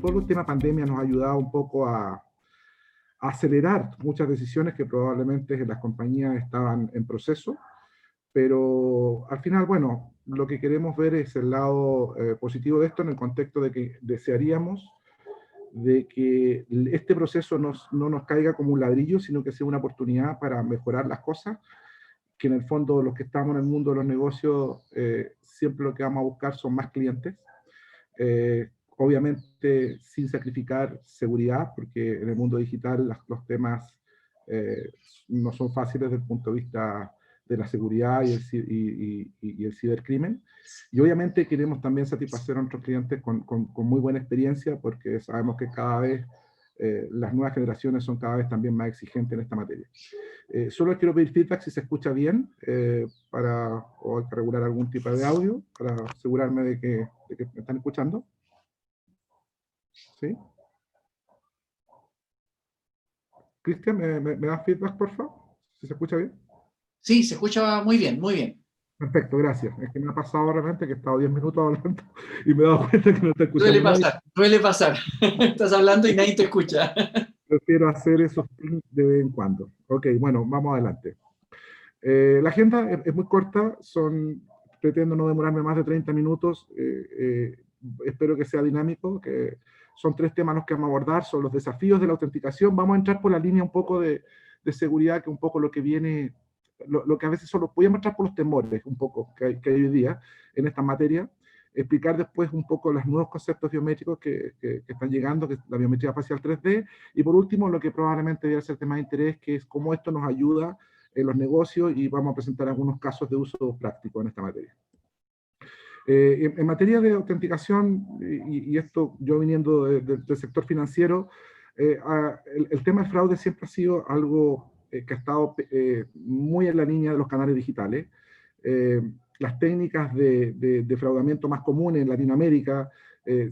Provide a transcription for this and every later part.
todo el tema pandemia nos ha ayudado un poco a acelerar muchas decisiones que probablemente las compañías estaban en proceso, pero al final, bueno, lo que queremos ver es el lado positivo de esto en el contexto de que desearíamos de que este proceso no nos caiga como un ladrillo, sino que sea una oportunidad para mejorar las cosas, que en el fondo los que estamos en el mundo de los negocios, siempre lo que vamos a buscar son más clientes, obviamente sin sacrificar seguridad, porque en el mundo digital los temas eh, no son fáciles desde el punto de vista de la seguridad y el cibercrimen. Y obviamente queremos también satisfacer a nuestros clientes con muy buena experiencia, porque sabemos que cada vez las nuevas generaciones son cada vez también más exigentes en esta materia. Solo quiero pedir feedback si se escucha bien, o hay que regular algún tipo de audio para asegurarme de que me están escuchando. ¿Sí? Cristian, ¿me das feedback, por favor? ¿Si se escucha bien? Sí, se escucha muy bien, muy bien. Perfecto, gracias. Es que me ha pasado realmente que he estado 10 minutos hablando y me he dado cuenta que no está escuchando nadie. Suele pasar. Estás hablando y nadie te escucha. Prefiero hacer esos things de vez en cuando. Ok, bueno, vamos adelante. La agenda es muy corta, pretendo no demorarme más de 30 minutos, espero que sea dinámico, que son 3 temas los que vamos a abordar, son los desafíos de la autenticación, vamos a entrar por la línea un poco de seguridad, que un poco lo que viene, lo que a veces solo podemos entrar por los temores, un poco, que hay hoy día en esta materia, explicar después un poco los nuevos conceptos biométricos que están llegando, que es la biometría facial 3D, y por último, lo que probablemente debe ser tema de interés, que es cómo esto nos ayuda en los negocios, y vamos a presentar algunos casos de uso práctico en esta materia. En materia de autenticación, y esto yo viniendo del sector financiero, el tema del fraude siempre ha sido algo que ha estado muy en la línea de los canales digitales. Las técnicas de defraudamiento más comunes en Latinoamérica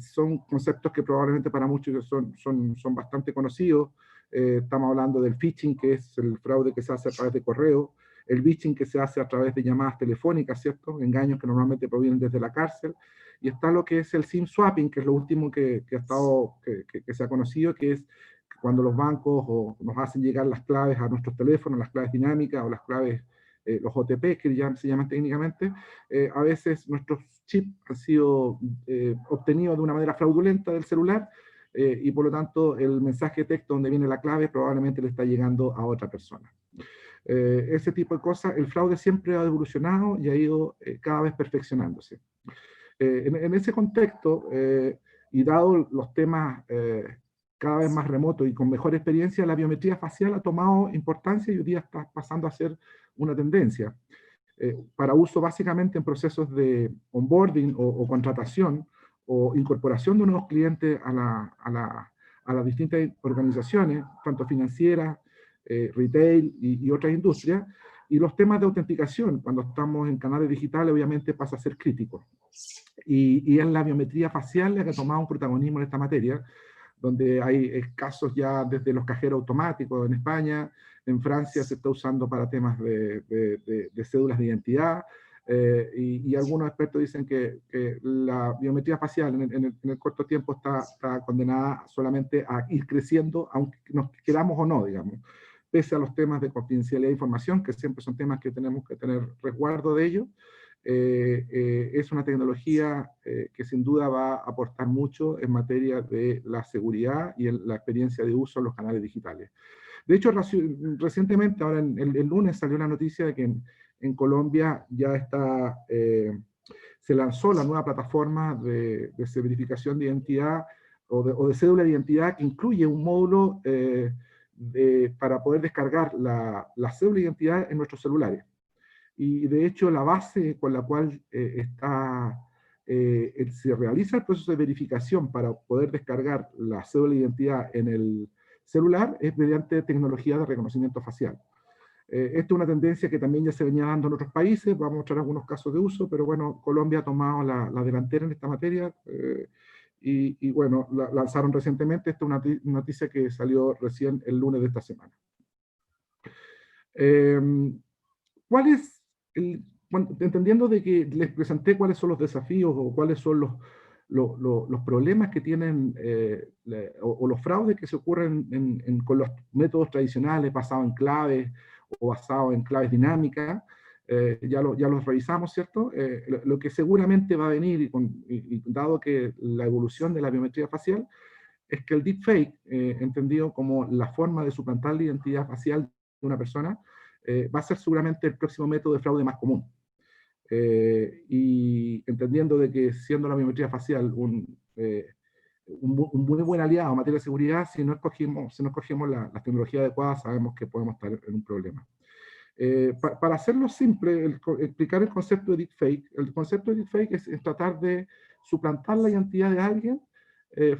son conceptos que probablemente para muchos son bastante conocidos. Estamos hablando del phishing, que es el fraude que se hace a través de correo, el phishing que se hace a través de llamadas telefónicas, ¿cierto? Engaños que normalmente provienen desde la cárcel. Y está lo que es el SIM swapping, que es lo último que se ha conocido, que es cuando los bancos nos hacen llegar las claves a nuestros teléfonos, las claves dinámicas o las claves, los OTP, que ya se llaman técnicamente, a veces nuestros chips han sido obtenidos de una manera fraudulenta del celular, y por lo tanto el mensaje de texto donde viene la clave probablemente le está llegando a otra persona. Ese tipo de cosas, el fraude siempre ha evolucionado y ha ido cada vez perfeccionándose. En ese contexto, y dado los temas cada vez más remotos y con mejor experiencia, la biometría facial ha tomado importancia y hoy día está pasando a ser una tendencia. Para uso básicamente en procesos de onboarding o contratación o incorporación de nuevos clientes a las distintas organizaciones, tanto financieras, retail y otras industrias, y los temas de autenticación, cuando estamos en canales digitales, obviamente pasa a ser crítico. Y es la biometría facial la que ha tomado un protagonismo en esta materia, donde hay casos ya desde los cajeros automáticos en España, en Francia se está usando para temas de cédulas de identidad, y algunos expertos dicen que la biometría facial en el corto tiempo está condenada solamente a ir creciendo, aunque nos queramos o no, digamos, pese a los temas de confidencialidad de información, que siempre son temas que tenemos que tener resguardo de ellos. Es una tecnología que sin duda va a aportar mucho en materia de la seguridad y en la experiencia de uso en los canales digitales. De hecho, recientemente, ahora el lunes salió la noticia de que en Colombia ya se lanzó la nueva plataforma de verificación de identidad o de cédula de identidad, que incluye un módulo para poder descargar la cédula de identidad en nuestros celulares. Y de hecho la base con la cual se realiza el proceso de verificación para poder descargar la cédula de identidad en el celular es mediante tecnología de reconocimiento facial. Esta es una tendencia que también ya se venía dando en otros países, vamos a mostrar algunos casos de uso, pero bueno, Colombia ha tomado la delantera en esta materia, y bueno, la lanzaron recientemente. Esta es una noticia que salió recién el lunes de esta semana. ¿Cuál es entendiendo de que les presenté cuáles son los desafíos o cuáles son los problemas que tienen o los fraudes que se ocurren con los métodos tradicionales basados en claves o basados en claves dinámicas, ya los revisamos, ¿cierto? Lo que seguramente va a venir, y dado que la evolución de la biometría facial, es que el deepfake, entendido como la forma de suplantar la identidad facial de una persona, va a ser seguramente el próximo método de fraude más común. Y entendiendo de que siendo la biometría facial un muy buen aliado en materia de seguridad, si no escogemos la tecnología adecuada, sabemos que podemos estar en un problema. Para hacerlo simple, explicar el concepto de deepfake. El concepto de deepfake es tratar de suplantar la identidad de alguien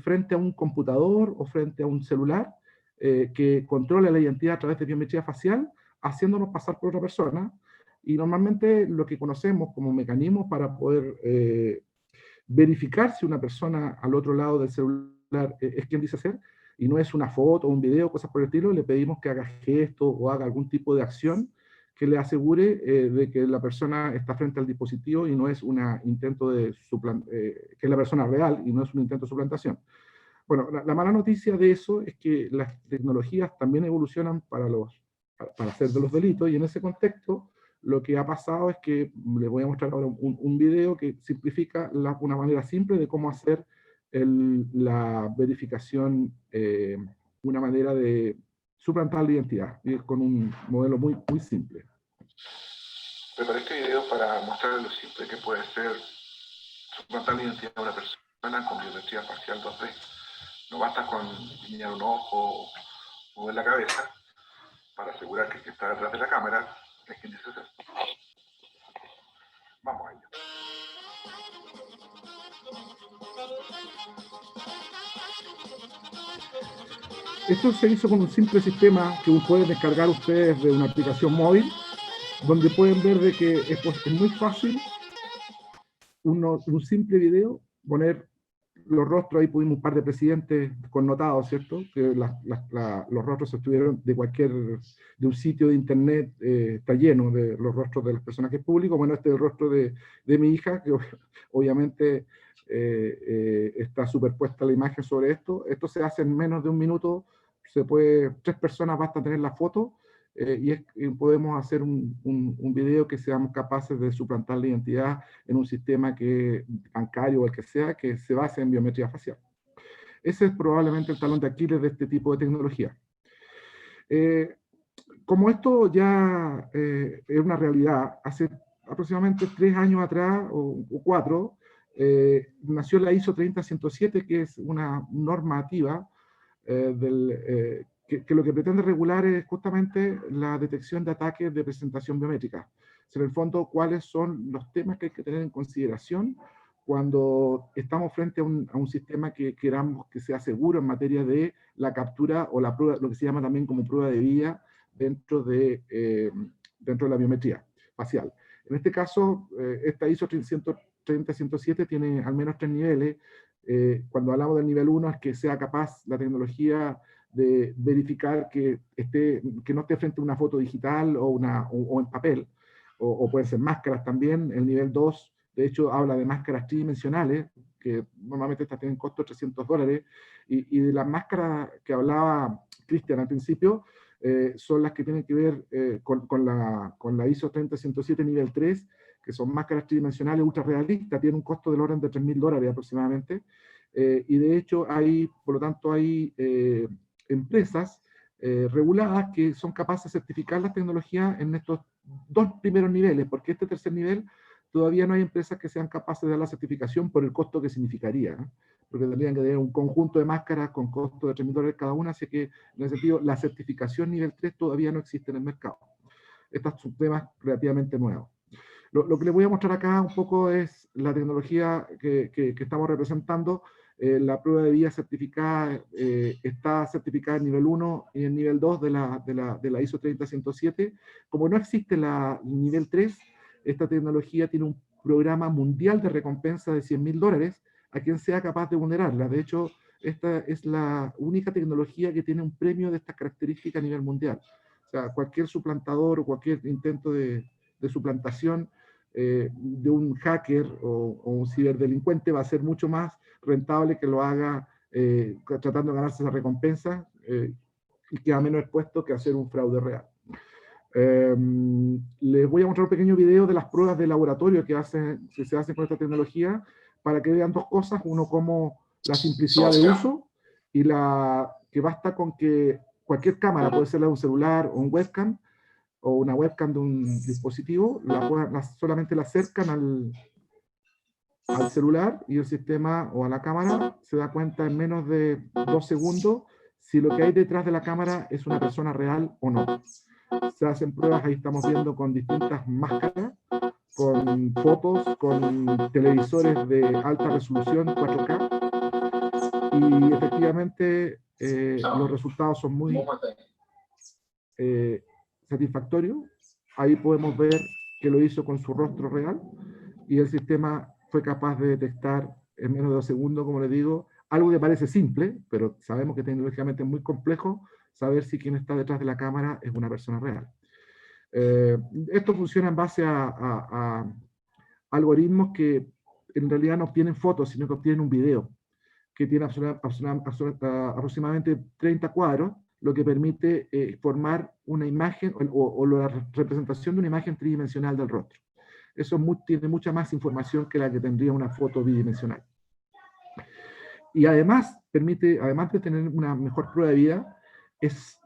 frente a un computador o frente a un celular que controle la identidad a través de biometría facial, haciéndonos pasar por otra persona. Y normalmente lo que conocemos como mecanismos para poder verificar si una persona al otro lado del celular es quien dice ser, y no es una foto o un video, cosas por el estilo, le pedimos que haga gestos o haga algún tipo de acción que le asegure de que la persona está frente al dispositivo y no es un intento de que es la persona real y no es un intento de suplantación. Bueno, la mala noticia de eso es que las tecnologías también evolucionan para hacer de los delitos, y en ese contexto lo que ha pasado es que les voy a mostrar ahora un video que simplifica una manera simple de cómo hacer la verificación, una manera de suplantar la identidad, y es con un modelo muy simple. Preparé este video para mostrarles lo simple que puede ser suplantar la identidad de una persona con biometría facial 2D. No basta con guiñar un ojo o mover la cabeza para asegurar que el que está detrás de la cámara es quien dice ser. Vamos a ello. Esto se hizo con un simple sistema que pueden descargar ustedes de una aplicación móvil, donde pueden ver de que es muy fácil un simple video, poner los rostros. Ahí pudimos un par de presidentes connotados, ¿cierto? Que los rostros estuvieron de un sitio de internet, está lleno de los rostros de los personajes públicos. Bueno, este es el rostro de mi hija, que obviamente está superpuesta la imagen sobre esto. Esto se hace en menos de un minuto, 3 personas basta tener la foto, y podemos hacer un video que seamos capaces de suplantar la identidad en un sistema bancario o el que sea, que se base en biometría facial. Ese es probablemente el talón de Aquiles de este tipo de tecnología. Como esto ya es una realidad, hace aproximadamente 3 años atrás, o 4, nació la ISO 30107, que es una normativa que lo que pretende regular es justamente la detección de ataques de presentación biométrica. O sea, en el fondo, cuáles son los temas que hay que tener en consideración cuando estamos frente a un sistema que queramos que sea seguro en materia de la captura o la prueba, lo que se llama también como prueba de vía dentro de la biometría facial. En este caso, esta ISO 30107 tiene al menos 3 niveles. Cuando hablamos del nivel 1 es que sea capaz la tecnología de verificar que no esté frente a una foto digital o en papel, o pueden ser máscaras también. El nivel 2, de hecho, habla de máscaras tridimensionales, que normalmente estas tienen costo de $300, y de las máscaras que hablaba Cristian al principio, son las que tienen que ver con la ISO 30107 nivel 3, que son máscaras tridimensionales ultra realistas, tienen un costo del orden de $3.000 aproximadamente, y de hecho por lo tanto hay empresas reguladas que son capaces de certificar las tecnologías en estos 2 primeros niveles, porque este tercer nivel todavía no hay empresas que sean capaces de dar la certificación por el costo que significaría, ¿no? Porque tendrían que tener un conjunto de máscaras con costo de $3.000 cada una, así que en ese sentido la certificación nivel 3 todavía no existe en el mercado. Estos son temas relativamente nuevos. Lo que les voy a mostrar acá un poco es la tecnología que estamos representando. La prueba de vía certificada está certificada en nivel 1 y en nivel 2 de la ISO 30107. Como no existe el nivel 3, esta tecnología tiene un programa mundial de recompensa de $100.000 a quien sea capaz de vulnerarla. De hecho, esta es la única tecnología que tiene un premio de estas características a nivel mundial. O sea, cualquier suplantador o cualquier intento de suplantación de un hacker o un ciberdelincuente va a ser mucho más rentable que lo haga tratando de ganarse esa recompensa y queda menos expuesto que hacer un fraude real. Les voy a mostrar un pequeño video de las pruebas de laboratorio que se hacen con esta tecnología para que vean dos cosas. Uno, como la simplicidad de uso y que basta con que cualquier cámara, puede ser la de un celular o un webcam, o una webcam de un dispositivo, solamente la acercan al celular y el sistema o a la cámara se da cuenta en menos de 2 segundos si lo que hay detrás de la cámara es una persona real o no. Se hacen pruebas, ahí estamos viendo con distintas máscaras, con fotos, con televisores de alta resolución 4K, y efectivamente los resultados son muy satisfactorios. Ahí podemos ver que lo hizo con su rostro real y el sistema fue capaz de detectar en menos de 2 segundos, como les digo, algo que parece simple, pero sabemos que tecnológicamente es muy complejo saber si quien está detrás de la cámara es una persona real. Esto funciona en base a algoritmos que en realidad no obtienen fotos, sino que obtienen un video, que tiene aproximadamente 30 cuadros, lo que permite formar una imagen o la representación de una imagen tridimensional del rostro. Eso tiene mucha más información que la que tendría una foto bidimensional. Y además permite, además de tener una mejor prueba de vida, es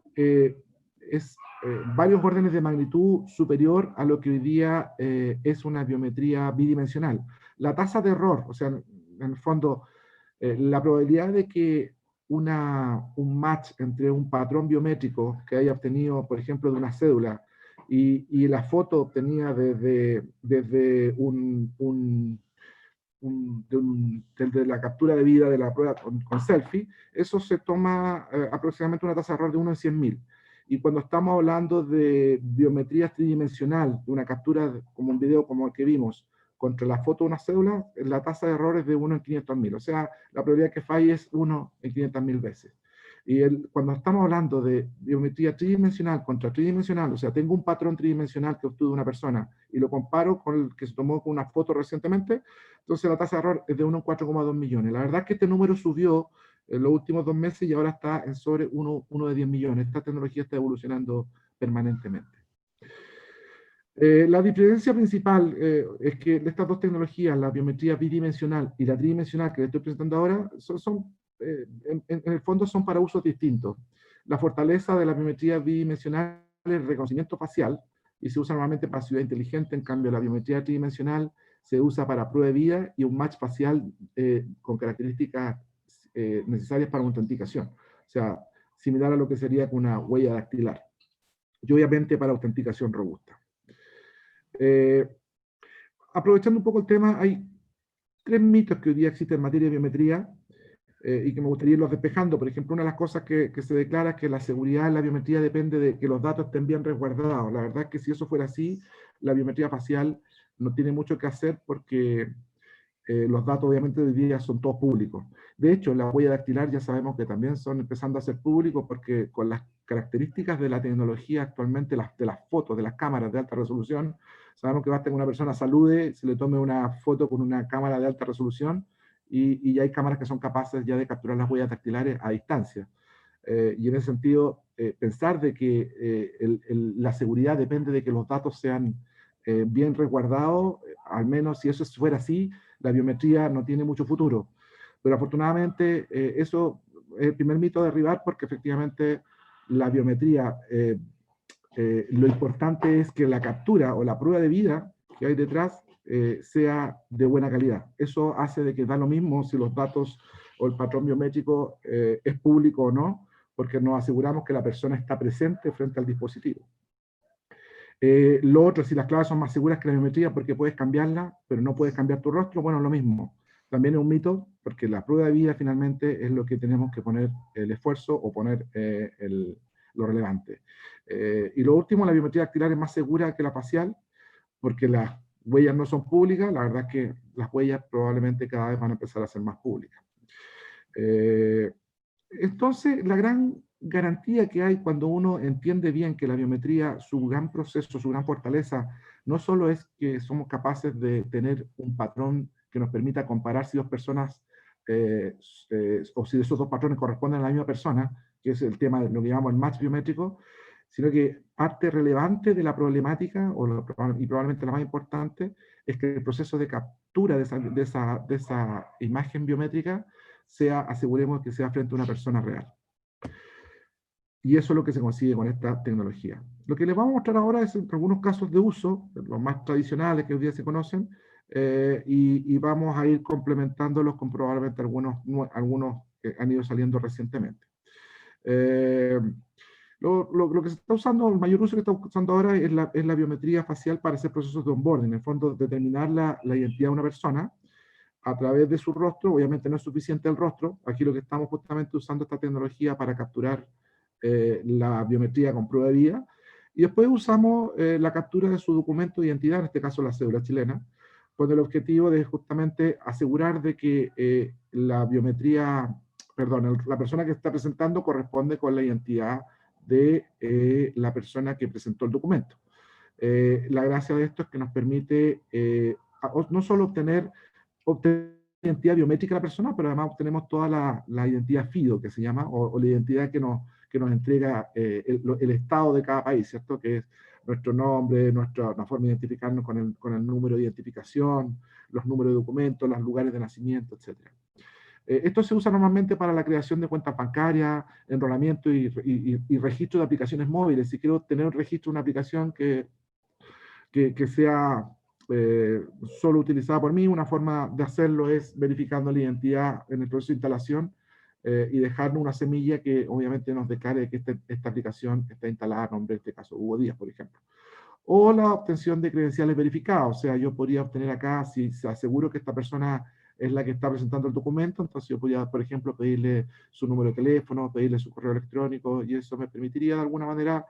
varios órdenes de magnitud superior a lo que hoy día es una biometría bidimensional. La tasa de error, o sea, en el fondo, la probabilidad de que un match entre un patrón biométrico que haya obtenido, por ejemplo, de una cédula y la foto obtenida desde desde la captura de vida de la prueba con selfie, eso se toma aproximadamente una tasa de error de 1 en 100.000. Y cuando estamos hablando de biometría tridimensional, de una captura como un video como el que vimos, contra la foto de una cédula, la tasa de error es de 1 en 500.000. O sea, la probabilidad que falle es 1 en 500.000 veces. Y cuando estamos hablando de biometría tridimensional contra tridimensional, o sea, tengo un patrón tridimensional que obtuve de una persona y lo comparo con el que se tomó con una foto recientemente, entonces la tasa de error es de 1 en 4,2 millones. La verdad es que este número subió en los últimos 2 meses y ahora está en sobre 1 de 10 millones. Esta tecnología está evolucionando permanentemente. La diferencia principal es que estas dos tecnologías, la biometría bidimensional y la tridimensional que les estoy presentando ahora, en el fondo son para usos distintos. La fortaleza de la biometría bidimensional es el reconocimiento facial y se usa normalmente para ciudad inteligente. En cambio, la biometría tridimensional se usa para prueba de vida y un match facial con características necesarias para una autenticación. O sea, similar a lo que sería con una huella dactilar. Y obviamente para autenticación robusta. Aprovechando un poco el tema, hay 3 mitos que hoy día existen en materia de biometría y que me gustaría irlos despejando. Por ejemplo, una de las cosas que se declara es que la seguridad en la biometría depende de que los datos estén bien resguardados. La verdad es que si eso fuera así, la biometría facial no tiene mucho que hacer porque los datos obviamente hoy día son todos públicos. De hecho, la huella dactilar ya sabemos que también son empezando a ser públicos porque con las características de la tecnología actualmente, de las fotos, de las cámaras de alta resolución, sabemos que basta que una persona salude, se le tome una foto con una cámara de alta resolución y ya hay cámaras que son capaces ya de capturar las huellas dactilares a distancia. Y en ese sentido, pensar de que la seguridad depende de que los datos sean bien resguardados, al menos si eso fuera así, la biometría no tiene mucho futuro. Pero afortunadamente eso es el primer mito a derribar porque efectivamente la biometría, lo importante es que la captura o la prueba de vida que hay detrás sea de buena calidad. Eso hace de que da lo mismo si los datos o el patrón biométrico es público o no, porque nos aseguramos que la persona está presente frente al dispositivo. Lo otro, si las claves son más seguras que la biometría porque puedes cambiarla, pero no puedes cambiar tu rostro, bueno, lo mismo. También es un mito, porque la prueba de vida finalmente es lo que tenemos que poner el esfuerzo o poner lo relevante. Y lo último, la biometría dactilar es más segura que la facial, porque las huellas no son públicas. La verdad es que las huellas probablemente cada vez van a empezar a ser más públicas. Entonces, la gran garantía que hay cuando uno entiende bien que la biometría, su gran proceso, su gran fortaleza, no solo es que somos capaces de tener un patrón que nos permita comparar si dos personas, o si esos dos patrones corresponden a la misma persona, que es el tema de lo que llamamos el match biométrico, sino que parte relevante de la problemática, y probablemente la más importante, es que el proceso de captura de esa imagen biométrica aseguremos que sea frente a una persona real. Y eso es lo que se consigue con esta tecnología. Lo que les vamos a mostrar ahora es algunos casos de uso, los más tradicionales que hoy día se conocen, y vamos a ir complementándolos con probablemente algunos que han ido saliendo recientemente. Lo que se está usando, el mayor uso que está usando ahora es la biometría facial para hacer procesos de onboarding, en el fondo determinar la identidad de una persona a través de su rostro. Obviamente no es suficiente el rostro, aquí lo que estamos justamente usando esta tecnología para capturar la biometría con prueba de vida, y después usamos la captura de su documento de identidad, en este caso la cédula chilena, con el objetivo de justamente asegurar de que la biometría, perdón, la persona que está presentando corresponde con la identidad de la persona que presentó el documento. La gracia de esto es que nos permite no solo obtener identidad biométrica de la persona, pero además obtenemos toda la identidad FIDO, que se llama, o la identidad que nos entrega el estado de cada país, ¿cierto? Que es nuestro nombre, la forma de identificarnos con el número de identificación, los números de documentos, los lugares de nacimiento, etc. Esto se usa normalmente para la creación de cuentas bancarias, enrolamiento y registro de aplicaciones móviles. Si quiero tener un registro de una aplicación que sea solo utilizada por mí, una forma de hacerlo es verificando la identidad en el proceso de instalación y dejarnos una semilla que obviamente nos declare que esta aplicación está instalada a nombre, en este caso, Hugo Díaz, por ejemplo. O la obtención de credenciales verificadas, o sea, yo podría obtener acá, si se aseguro que esta persona es la que está presentando el documento, entonces yo podría, por ejemplo, pedirle su número de teléfono, pedirle su correo electrónico, y eso me permitiría de alguna manera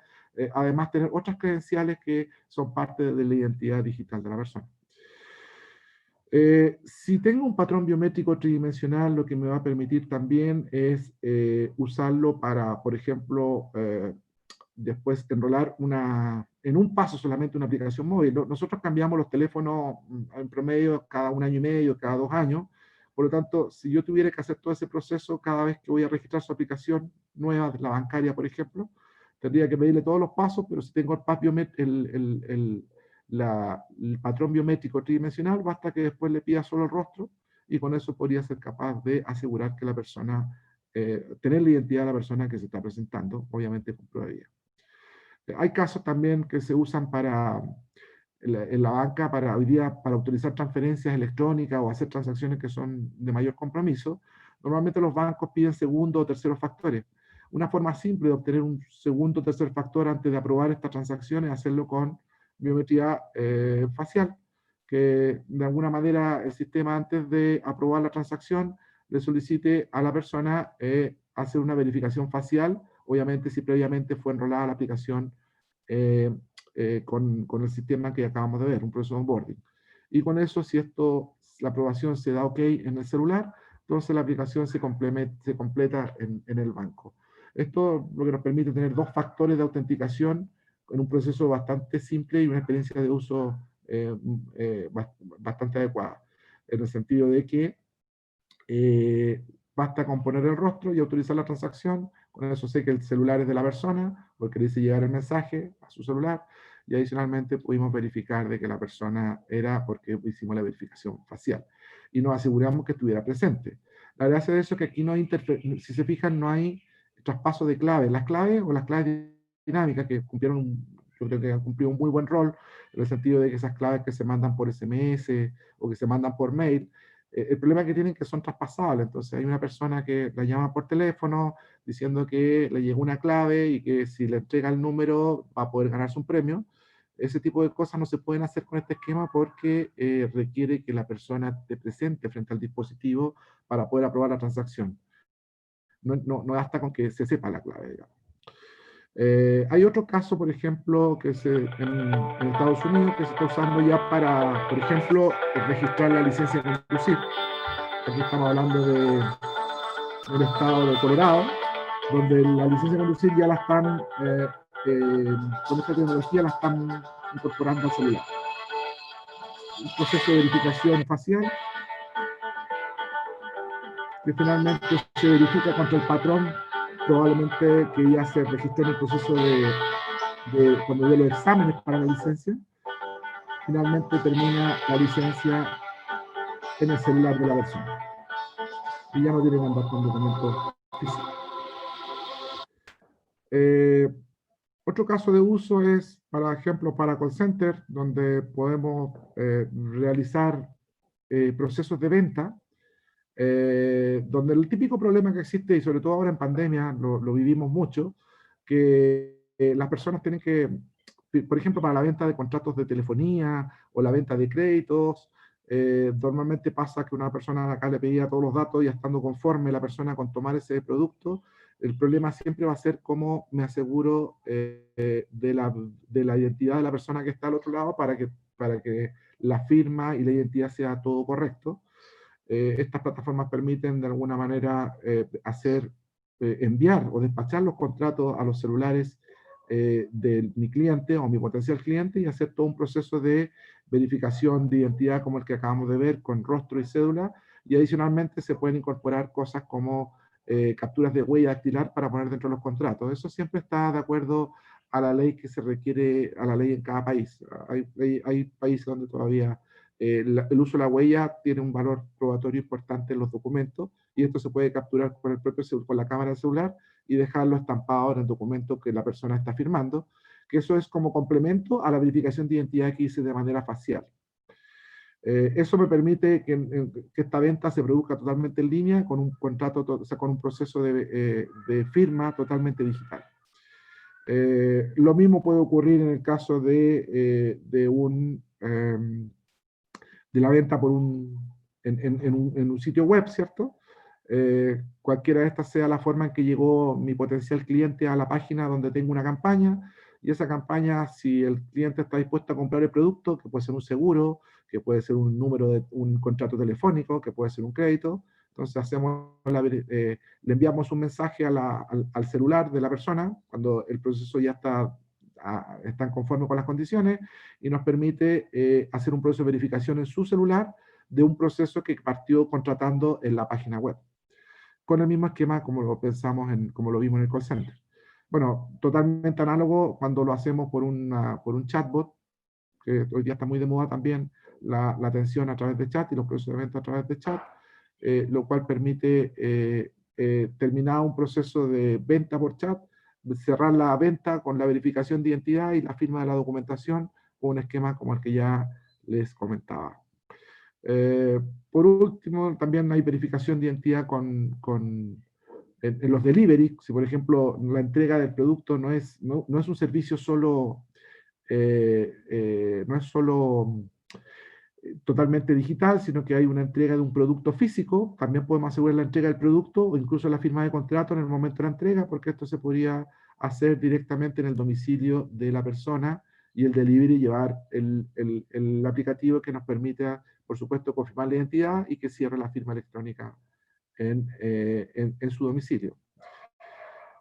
además tener otras credenciales que son parte de la identidad digital de la persona. Si tengo un patrón biométrico tridimensional, lo que me va a permitir también es usarlo para, por ejemplo, después enrolar en un paso solamente una aplicación móvil. Nosotros cambiamos los teléfonos en promedio cada 1 año y medio, cada 2 años. Por lo tanto, si yo tuviera que hacer todo ese proceso cada vez que voy a registrar su aplicación nueva, la bancaria, por ejemplo, tendría que pedirle todos los pasos, pero si tengo el patrón biométrico tridimensional, basta que después le pida solo el rostro, y con eso podría ser capaz de asegurar que la persona, tener la identidad de la persona que se está presentando, obviamente con prueba de vida. Hay casos también que se usan en la banca hoy día para autorizar transferencias electrónicas o hacer transacciones que son de mayor compromiso. Normalmente los bancos piden segundo o terceros factores. Una forma simple de obtener un segundo o tercer factor antes de aprobar esta transacción es hacerlo con biometría facial, que de alguna manera el sistema, antes de aprobar la transacción, le solicite a la persona hacer una verificación facial, obviamente si previamente fue enrolada la aplicación con el sistema que acabamos de ver, un proceso de onboarding. Y con eso, si la aprobación se da OK en el celular, entonces la aplicación se completa en el banco. Esto lo que nos permite tener 2 factores de autenticación en un proceso bastante simple y una experiencia de uso bastante adecuada, en el sentido de que basta con poner el rostro y autorizar la transacción. Con eso sé que el celular es de la persona, porque le hice llegar el mensaje a su celular, y adicionalmente pudimos verificar de que la persona era, porque hicimos la verificación facial, y nos aseguramos que estuviera presente. La gracia de eso es que aquí no hay si se fijan, no hay traspaso de claves. Las claves o las claves dinámicas que yo creo que han cumplido un muy buen rol, en el sentido de que esas claves que se mandan por SMS o que se mandan por mail, el problema que tienen es que son traspasables. Entonces hay una persona que la llama por teléfono diciendo que le llegó una clave y que si le entrega el número va a poder ganarse un premio. Ese tipo de cosas no se pueden hacer con este esquema porque requiere que la persona esté presente frente al dispositivo para poder aprobar la transacción. No basta con que se sepa la clave, digamos. Hay otro caso, por ejemplo, que es en Estados Unidos, que se está usando ya para, por ejemplo, registrar la licencia de conducir. Aquí estamos hablando del estado de Colorado, donde la licencia de conducir ya la están, con esta tecnología la están incorporando al celular. proceso de verificación facial, que finalmente se verifica contra el patrón, probablemente que ya se registró en el proceso de cuando dio los exámenes para la licencia. Finalmente termina la licencia en el celular de la persona. Y ya no tiene que andar con documento físico. Otro caso de uso es, por ejemplo, para call center, donde podemos realizar procesos de venta, donde el típico problema que existe, y sobre todo ahora en pandemia, lo vivimos mucho, que las personas tienen que, por ejemplo, para la venta de contratos de telefonía o la venta de créditos, normalmente pasa que una persona acá le pedía todos los datos y estando conforme la persona con tomar ese producto, el problema siempre va a ser cómo me aseguro de la identidad de la persona que está al otro lado para que la firma y la identidad sea todo correcto. Estas plataformas permiten de alguna manera enviar o despachar los contratos a los celulares de mi cliente o mi potencial cliente y hacer todo un proceso de verificación de identidad como el que acabamos de ver con rostro y cédula, y adicionalmente se pueden incorporar cosas como capturas de huella dactilar para poner dentro de los contratos. Eso siempre está de acuerdo a la ley que se requiere, a la ley en cada país. Hay países donde todavía el uso de la huella tiene un valor probatorio importante en los documentos, y esto se puede capturar con el propio con la cámara del celular y dejarlo estampado en el documento que la persona está firmando, que eso es como complemento a la verificación de identidad que hice de manera facial. Eso me permite que esta venta se produzca totalmente en línea con un contrato, o sea, con un proceso de firma totalmente digital. Lo mismo puede ocurrir en el caso de la venta en un sitio web, ¿cierto? Cualquiera de estas sea la forma en que llegó mi potencial cliente a la página donde tengo una campaña, y esa campaña, si el cliente está dispuesto a comprar el producto, que puede ser un seguro, que puede ser un número de un contrato telefónico, que puede ser un crédito, entonces le enviamos un mensaje al celular de la persona cuando el proceso ya están conforme con las condiciones, y nos permite hacer un proceso de verificación en su celular de un proceso que partió contratando en la página web, con el mismo esquema como lo pensamos como lo vimos en el call center. Bueno, totalmente análogo cuando lo hacemos por un chatbot, que hoy día está muy de moda también, la atención a través de chat y los procedimientos a través de chat, lo cual permite terminar un proceso de venta por chat, cerrar la venta con la verificación de identidad y la firma de la documentación, con un esquema como el que ya les comentaba. Por último, también hay verificación de identidad en los delivery. Si, por ejemplo, la entrega del producto no es un servicio solo, no es solo totalmente digital, sino que hay una entrega de un producto físico, también podemos asegurar la entrega del producto o incluso la firma de contrato en el momento de la entrega, porque esto se podría hacer directamente en el domicilio de la persona, y el delivery llevar el aplicativo que nos permite, por supuesto, confirmar la identidad y que cierre la firma electrónica en su domicilio.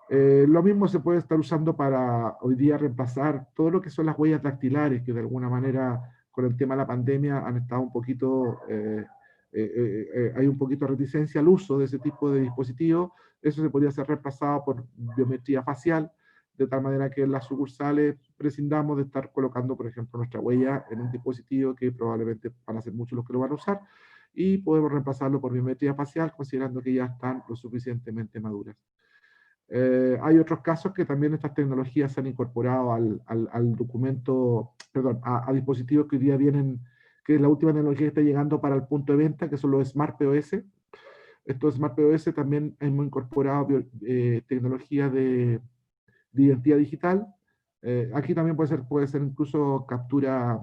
Lo mismo se puede estar usando para hoy día reemplazar todo lo que son las huellas dactilares, que de alguna manera con el tema de la pandemia han estado un poquito, hay un poquito de reticencia al uso de ese tipo de dispositivos. Eso se podría ser reemplazado por biometría facial, de tal manera que en las sucursales prescindamos de estar colocando, por ejemplo, nuestra huella en un dispositivo que probablemente van a ser muchos los que lo van a usar, y podemos reemplazarlo por biometría facial, considerando que ya están lo suficientemente maduras. Hay otros casos que también estas tecnologías se han incorporado al documento, perdón, a dispositivos que hoy día vienen, que es la última tecnología que está llegando para el punto de venta, que son los Smart POS. Estos Smart POS también hemos incorporado tecnología de identidad digital. Aquí también puede ser incluso captura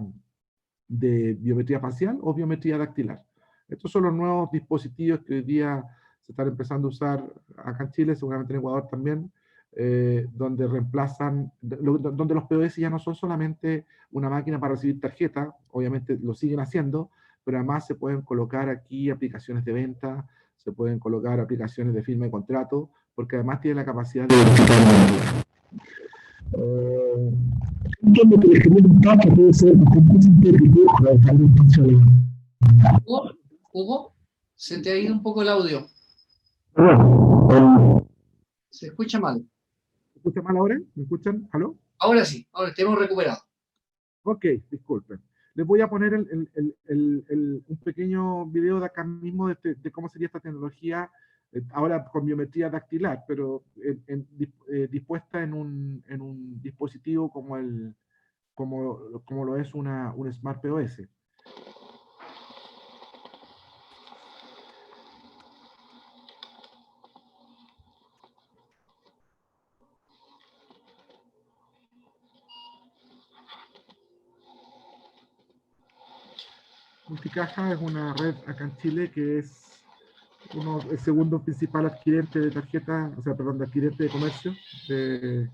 de biometría facial o biometría dactilar. Estos son los nuevos dispositivos que hoy día se están empezando a usar acá en Chile, seguramente en Ecuador también, donde reemplazan, donde los POS ya no son solamente una máquina para recibir tarjeta, obviamente lo siguen haciendo, pero además se pueden colocar aquí aplicaciones de venta, se pueden colocar aplicaciones de firma de contrato, porque además tiene la capacidad de verificar. entiendo que el escribir un cacho puede ser bastante sintético para dejar un espacio de... Hugo, se te ha ido un poco el audio. Se escucha mal. ¿Me escuchan mal ahora? ¿Me escuchan? ¿Aló? Ahora sí, ahora te hemos recuperado. Ok, disculpen. Les voy a poner un pequeño video de acá mismo de cómo sería esta tecnología, ahora con biometría dactilar, pero dispuesta en un dispositivo como lo es un Smart POS. Multicaja es una red acá en Chile que es el segundo principal adquirente de tarjetas, o sea, perdón, de adquirente de comercio de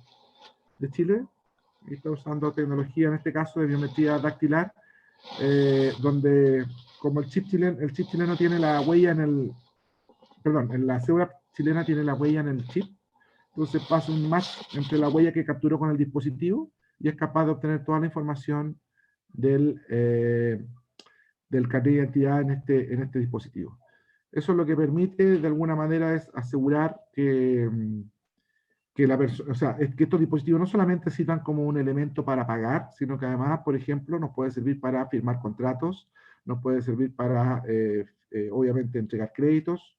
Chile. Y está usando tecnología, en este caso, de biometría dactilar, donde como el chip chileno tiene la huella en la cédula chilena tiene la huella en el chip, entonces pasa un match entre la huella que capturó con el dispositivo y es capaz de obtener toda la información del carnet de identidad en este dispositivo. Eso lo que permite, de alguna manera, es asegurar que o sea, es que estos dispositivos no solamente sirvan como un elemento para pagar, sino que además, por ejemplo, nos puede servir para firmar contratos, nos puede servir para, obviamente, entregar créditos.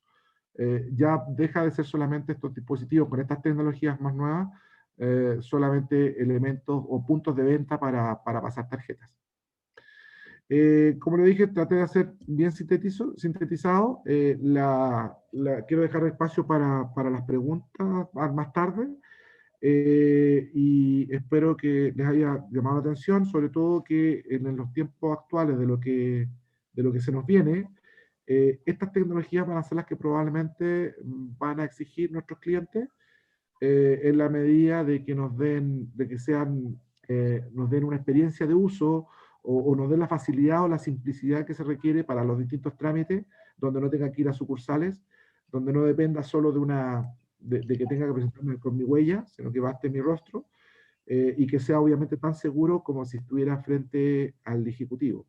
Ya deja de ser solamente estos dispositivos con estas tecnologías más nuevas, solamente elementos o puntos de venta para pasar tarjetas. Como le dije, traté de hacer bien sintetizado. Quiero dejar espacio para las preguntas más tarde. Y espero que les haya llamado la atención, sobre todo que en los tiempos actuales de lo que se nos viene, estas tecnologías van a ser las que probablemente van a exigir nuestros clientes en la medida de que nos den una experiencia de uso o nos den la facilidad o la simplicidad que se requiere para los distintos trámites, donde no tenga que ir a sucursales, donde no dependa solo de que tenga que presentarme con mi huella, sino que baste mi rostro, y que sea obviamente tan seguro como si estuviera frente al ejecutivo.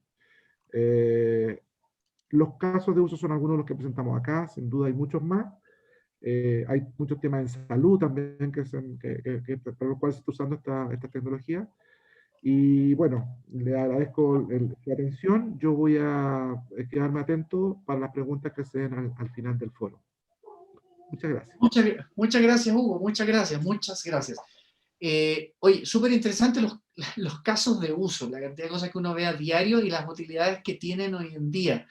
Los casos de uso son algunos de los que presentamos acá, sin duda hay muchos más. Hay muchos temas en salud también para los cuales se está usando esta tecnología. Y bueno, le agradezco la atención. Yo voy a quedarme atento para las preguntas que se den al final del foro. Muchas gracias. Muchas gracias, Hugo. Muchas gracias. Oye, súper interesante los casos de uso, la cantidad de cosas que uno ve a diario y las utilidades que tienen hoy en día.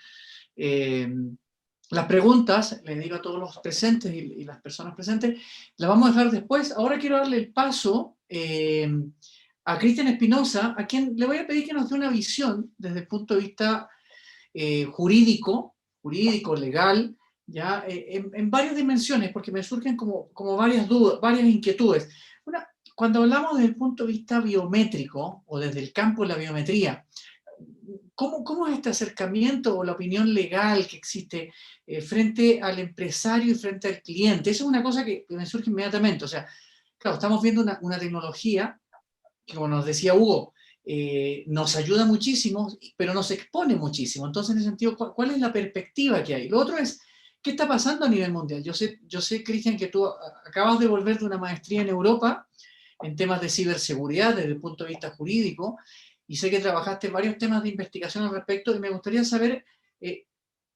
Las preguntas, les digo a todos los presentes y las personas presentes, las vamos a dejar después. Ahora quiero darle el paso a Cristian Espinosa, a quien le voy a pedir que nos dé una visión desde el punto de vista jurídico, legal, ya en varias dimensiones, porque me surgen como varias dudas, varias inquietudes. Cuando hablamos desde el punto de vista biométrico o desde el campo de la biometría, ¿cómo es este acercamiento o la opinión legal que existe frente al empresario y frente al cliente? Eso es una cosa que me surge inmediatamente. O sea, claro, estamos viendo una tecnología que, como nos decía Hugo, nos ayuda muchísimo, pero nos expone muchísimo. Entonces, en ese sentido, ¿cuál es la perspectiva que hay? Lo otro es, ¿qué está pasando a nivel mundial? Yo sé, Cristian, que tú acabas de volver de una maestría en Europa en temas de ciberseguridad desde el punto de vista jurídico, y sé que trabajaste varios temas de investigación al respecto, y me gustaría saber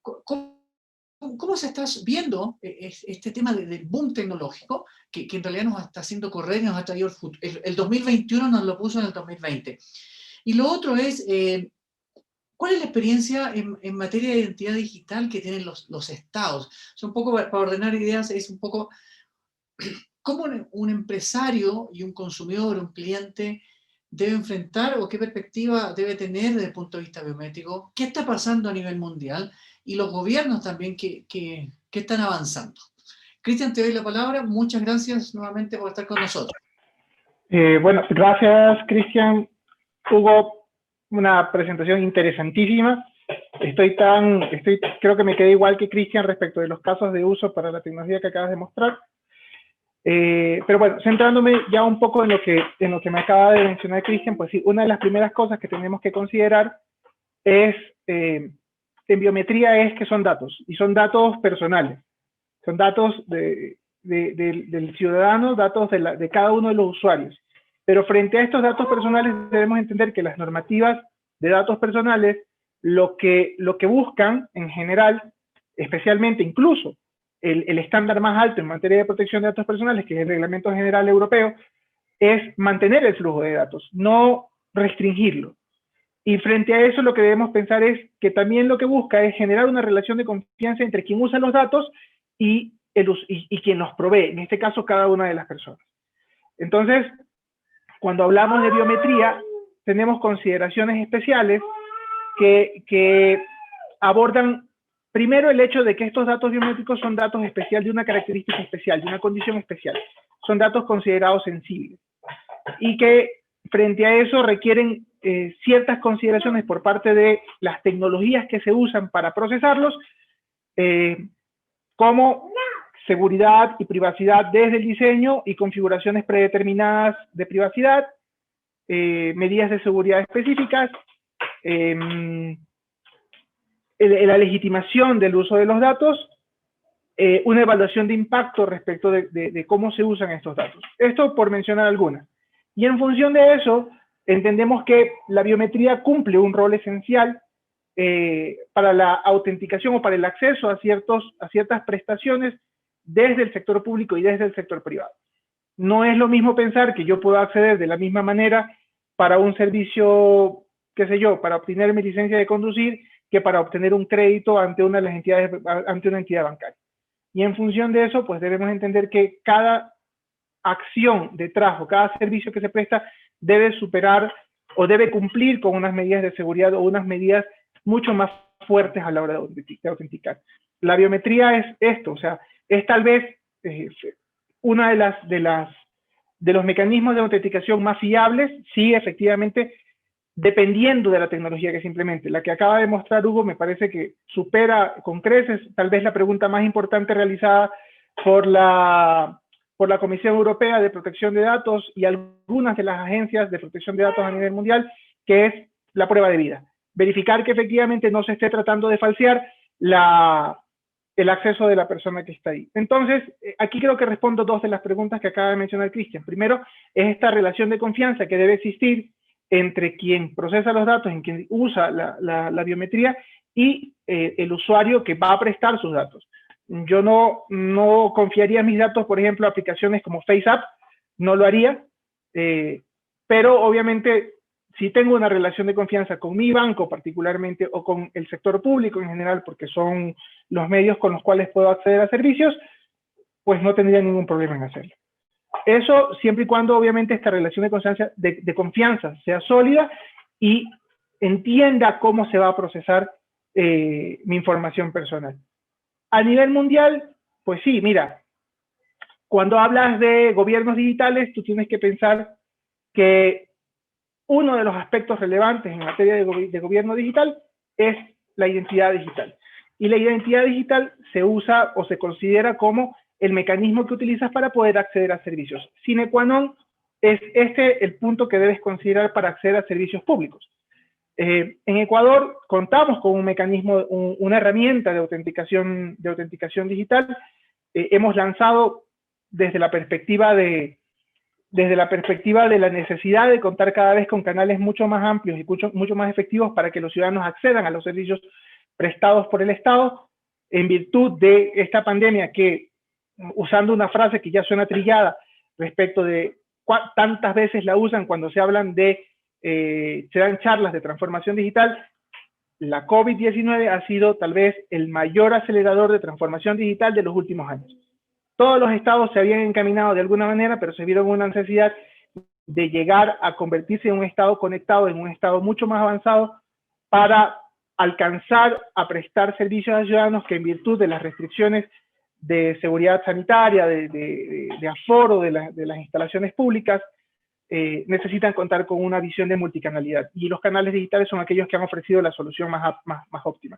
cómo se está viendo este tema del boom tecnológico, que en realidad nos está haciendo correr y nos ha traído el futuro. El 2021 nos lo puso en el 2020. Y lo otro es, ¿cuál es la experiencia en materia de identidad digital que tienen los estados? O sea, un poco para ordenar ideas, es un poco cómo un empresario y un consumidor, un cliente, debe enfrentar o qué perspectiva debe tener desde el punto de vista biométrico, qué está pasando a nivel mundial y los gobiernos también que están avanzando. Cristian, te doy la palabra. Muchas gracias nuevamente por estar con nosotros. Bueno, gracias, Cristian. Hugo, una presentación interesantísima. Creo que me quedé igual que Cristian respecto de los casos de uso para la tecnología que acabas de mostrar. Pero bueno, centrándome ya un poco en lo que me acaba de mencionar Cristian, pues sí, una de las primeras cosas que tenemos que considerar es, en biometría, es que son datos, y son datos personales, son datos del ciudadano, datos de cada uno de los usuarios. Pero frente a estos datos personales debemos entender que las normativas de datos personales lo que buscan en general, especialmente incluso el estándar más alto en materia de protección de datos personales, que es el Reglamento General Europeo, es mantener el flujo de datos, no restringirlo. Y frente a eso lo que debemos pensar es que también lo que busca es generar una relación de confianza entre quien usa los datos y quien los provee, en este caso cada una de las personas. Entonces, cuando hablamos de biometría, tenemos consideraciones especiales que abordan primero el hecho de que estos datos biométricos son datos especiales, de una característica especial, de una condición especial. Son datos considerados sensibles. Y que frente a eso requieren ciertas consideraciones por parte de las tecnologías que se usan para procesarlos, como seguridad y privacidad desde el diseño y configuraciones predeterminadas de privacidad, medidas de seguridad específicas, la legitimación del uso de los datos, una evaluación de impacto respecto de cómo se usan estos datos. Esto por mencionar algunas. Y en función de eso, entendemos que la biometría cumple un rol esencial para la autenticación o para el acceso a ciertas prestaciones desde el sector público y desde el sector privado. No es lo mismo pensar que yo puedo acceder de la misma manera para un servicio, qué sé yo, para obtener mi licencia de conducir, que para obtener un crédito ante una entidad bancaria. Y en función de eso, pues debemos entender que cada acción detrás o cada servicio que se presta debe superar o debe cumplir con unas medidas de seguridad o unas medidas mucho más fuertes a la hora de autenticar. La biometría es esto, o sea, es tal vez una de los mecanismos de autenticación más fiables, sí, efectivamente, dependiendo de la tecnología que se implemente. La que acaba de mostrar Hugo me parece que supera con creces tal vez la pregunta más importante realizada por la Comisión Europea de Protección de Datos y algunas de las agencias de protección de datos a nivel mundial, que es la prueba de vida. Verificar que efectivamente no se esté tratando de falsear el acceso de la persona que está ahí. Entonces, aquí creo que respondo dos de las preguntas que acaba de mencionar Cristian. Primero, es esta relación de confianza que debe existir entre quien procesa los datos, en quien usa la biometría y el usuario que va a prestar sus datos. Yo no confiaría mis datos, por ejemplo, a aplicaciones como FaceApp, no lo haría, pero obviamente si tengo una relación de confianza con mi banco particularmente o con el sector público en general, porque son los medios con los cuales puedo acceder a servicios, pues no tendría ningún problema en hacerlo. Eso siempre y cuando obviamente esta relación de confianza sea sólida y entienda cómo se va a procesar mi información personal. A nivel mundial, pues sí, mira, cuando hablas de gobiernos digitales, tú tienes que pensar que uno de los aspectos relevantes en materia de gobierno digital es la identidad digital. Y la identidad digital se usa o se considera como el mecanismo que utilizas para poder acceder a servicios. Sine qua non es este el punto que debes considerar para acceder a servicios públicos. En Ecuador contamos con un mecanismo, una herramienta de autenticación digital. Hemos lanzado desde la perspectiva de la necesidad de contar cada vez con canales mucho más amplios y mucho más efectivos para que los ciudadanos accedan a los servicios prestados por el Estado, en virtud de esta pandemia que, usando una frase que ya suena trillada respecto de tantas veces la usan cuando se hablan se dan charlas de transformación digital, la COVID-19 ha sido tal vez el mayor acelerador de transformación digital de los últimos años. Todos los estados se habían encaminado de alguna manera, pero se vieron una necesidad de llegar a convertirse en un estado conectado, en un estado mucho más avanzado para alcanzar a prestar servicios a ciudadanos que en virtud de las restricciones de seguridad sanitaria, de aforo de las instalaciones públicas, necesitan contar con una visión de multicanalidad. Y los canales digitales son aquellos que han ofrecido la solución más óptima.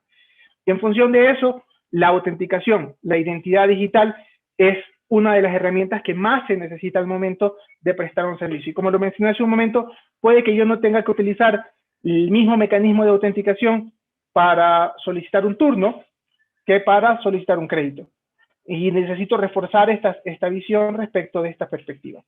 Y en función de eso, la autenticación, la identidad digital, es una de las herramientas que más se necesita al momento de prestar un servicio. Y como lo mencioné hace un momento, puede que yo no tenga que utilizar el mismo mecanismo de autenticación para solicitar un turno que para solicitar un crédito. Y necesito reforzar esta visión respecto de esta perspectiva.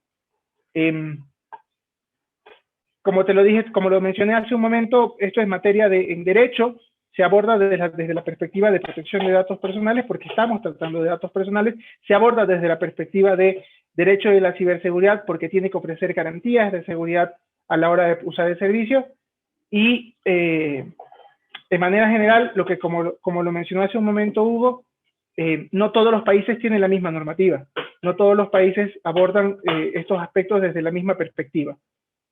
Como te lo dije, como lo mencioné hace un momento, esto es materia en derecho, se aborda desde la perspectiva de protección de datos personales, porque estamos tratando de datos personales, se aborda desde la perspectiva de derecho de la ciberseguridad, porque tiene que ofrecer garantías de seguridad a la hora de usar el servicio, y de manera general, como lo mencionó hace un momento Hugo, no todos los países tienen la misma normativa, no todos los países abordan estos aspectos desde la misma perspectiva.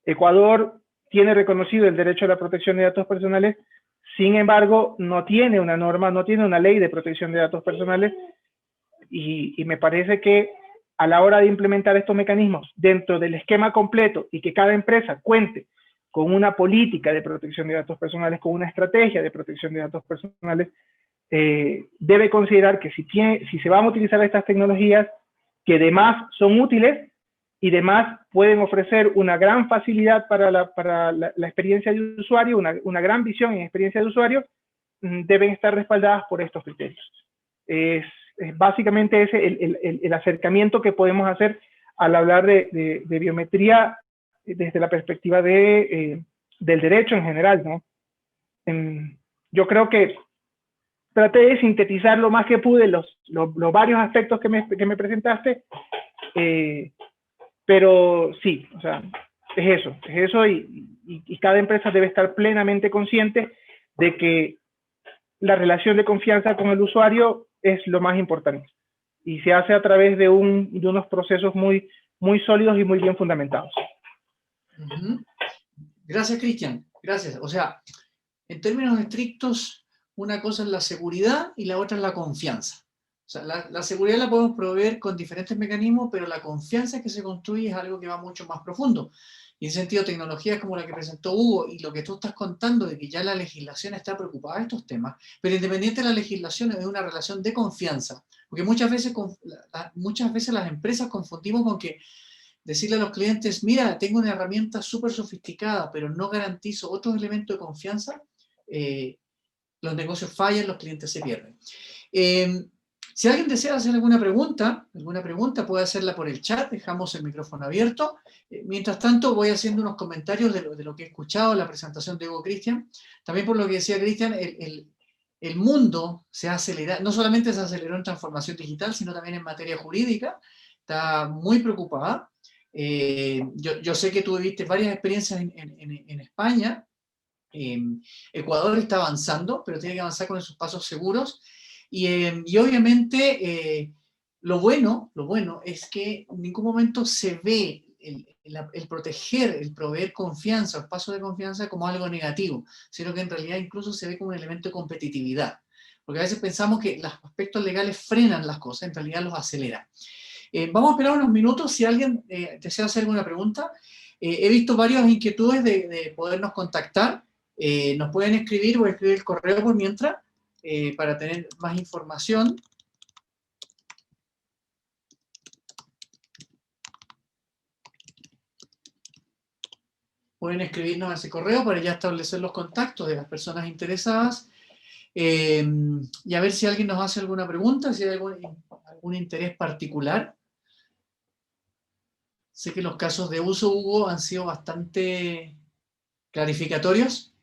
Ecuador tiene reconocido el derecho a la protección de datos personales, sin embargo, no tiene una norma, no tiene una ley de protección de datos personales, y me parece que a la hora de implementar estos mecanismos dentro del esquema completo y que cada empresa cuente con una política de protección de datos personales, con una estrategia de protección de datos personales, debe considerar que si se van a utilizar estas tecnologías, que además son útiles y además pueden ofrecer una gran facilidad para la experiencia de usuario, una gran visión en experiencia de usuario, deben estar respaldadas por estos criterios. Básicamente ese el acercamiento que podemos hacer al hablar de biometría desde la perspectiva del derecho en general, ¿no? Yo creo que traté de sintetizar lo más que pude los varios aspectos que me presentaste, pero sí, o sea, es eso y cada empresa debe estar plenamente consciente de que la relación de confianza con el usuario es lo más importante y se hace a través de unos procesos muy sólidos y muy bien fundamentados. Gracias, Cristian. Gracias. O sea, en términos estrictos, una cosa es la seguridad y la otra es la confianza. O sea, la seguridad la podemos proveer con diferentes mecanismos, pero la confianza que se construye es algo que va mucho más profundo. Y en ese sentido, tecnologías como la que presentó Hugo y lo que tú estás contando de que ya la legislación está preocupada de estos temas, pero independiente de la legislación es una relación de confianza. Porque muchas veces las empresas confundimos con que decirle a los clientes, mira, tengo una herramienta súper sofisticada, pero no garantizo otros elementos de confianza, los negocios fallan, los clientes se pierden. Si alguien desea hacer alguna pregunta puede hacerla por el chat, dejamos el micrófono abierto. Mientras tanto, voy haciendo unos comentarios de lo que he escuchado en la presentación de Hugo Cristian. También por lo que decía Cristian, el mundo se ha acelerado, no solamente se aceleró en transformación digital, sino también en materia jurídica. Está muy preocupada. Yo sé que tú viviste varias experiencias en España. Ecuador está avanzando, pero tiene que avanzar con esos pasos seguros. Y obviamente lo bueno es que en ningún momento se ve el proteger, el proveer confianza, el paso de confianza como algo negativo, sino que en realidad incluso se ve como un elemento de competitividad. Porque a veces pensamos que los aspectos legales frenan las cosas, en realidad los aceleran. Vamos a esperar unos minutos si alguien desea hacer alguna pregunta. He visto varias inquietudes de podernos contactar. Nos pueden escribir, voy a escribir el correo por mientras, para tener más información. Pueden escribirnos a ese correo para ya establecer los contactos de las personas interesadas. Y a ver si alguien nos hace alguna pregunta, si hay algún interés particular. Sé que los casos de uso, Hugo, han sido bastante clarificatorios.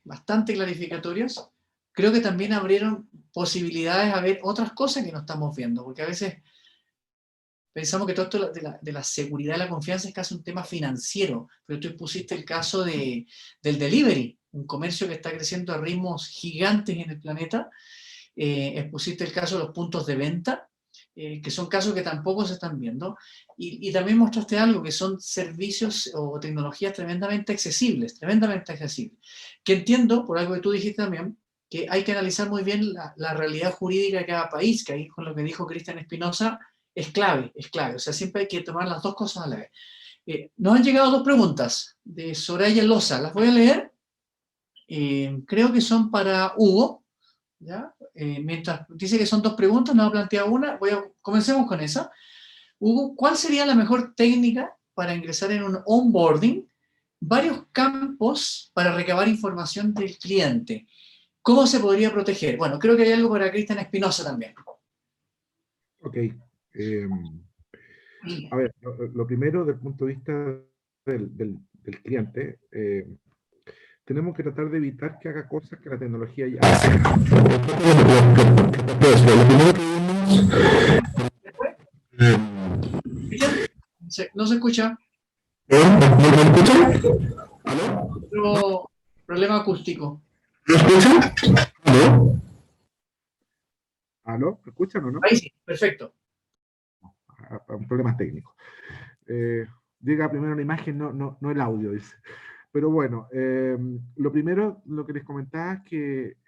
Creo que también abrieron posibilidades a ver otras cosas que no estamos viendo, porque a veces pensamos que todo esto de la seguridad y la confianza es casi un tema financiero, pero tú pusiste el caso del delivery, un comercio que está creciendo a ritmos gigantes en el planeta. Expusiste el caso de los puntos de venta, que son casos que tampoco se están viendo, y también mostraste algo que son servicios o tecnologías tremendamente accesibles, que entiendo, por algo que tú dijiste también, que hay que analizar muy bien la realidad jurídica de cada país, que ahí con lo que dijo Cristian Espinosa es clave, o sea, siempre hay que tomar las dos cosas a la vez. Nos han llegado dos preguntas de Soraya Loza, las voy a leer, creo que son para Hugo, ¿ya? Mientras dice que son dos preguntas, nos ha planteado una, comencemos con esa. Hugo, ¿cuál sería la mejor técnica para ingresar en un onboarding? Varios campos para recabar información del cliente. ¿Cómo se podría proteger? Bueno, creo que hay algo para Cristian Espinosa también. Ok. A ver, lo primero, desde el punto de vista del cliente, tenemos que tratar de evitar que haga cosas que la tecnología ya hace. No se escucha. Otro problema acústico. ¿Me escuchan? ¿Aló? ¿Aló? ¿Me escuchan o no? Ahí sí, perfecto. Un problema técnico. Llega primero la imagen, no el audio, dice. Pero bueno, lo primero, lo que les comentaba es que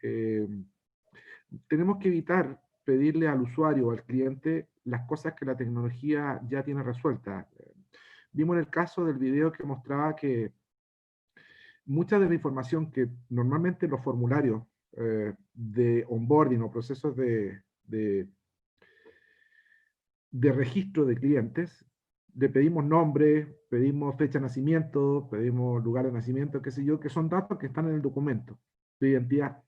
tenemos que evitar pedirle al usuario o al cliente las cosas que la tecnología ya tiene resueltas. Vimos en el caso del video que mostraba que mucha de la información que normalmente los formularios de onboarding o procesos de registro de clientes, le pedimos nombre, pedimos fecha de nacimiento, pedimos lugar de nacimiento, qué sé yo, que son datos que están en el documento de identidad.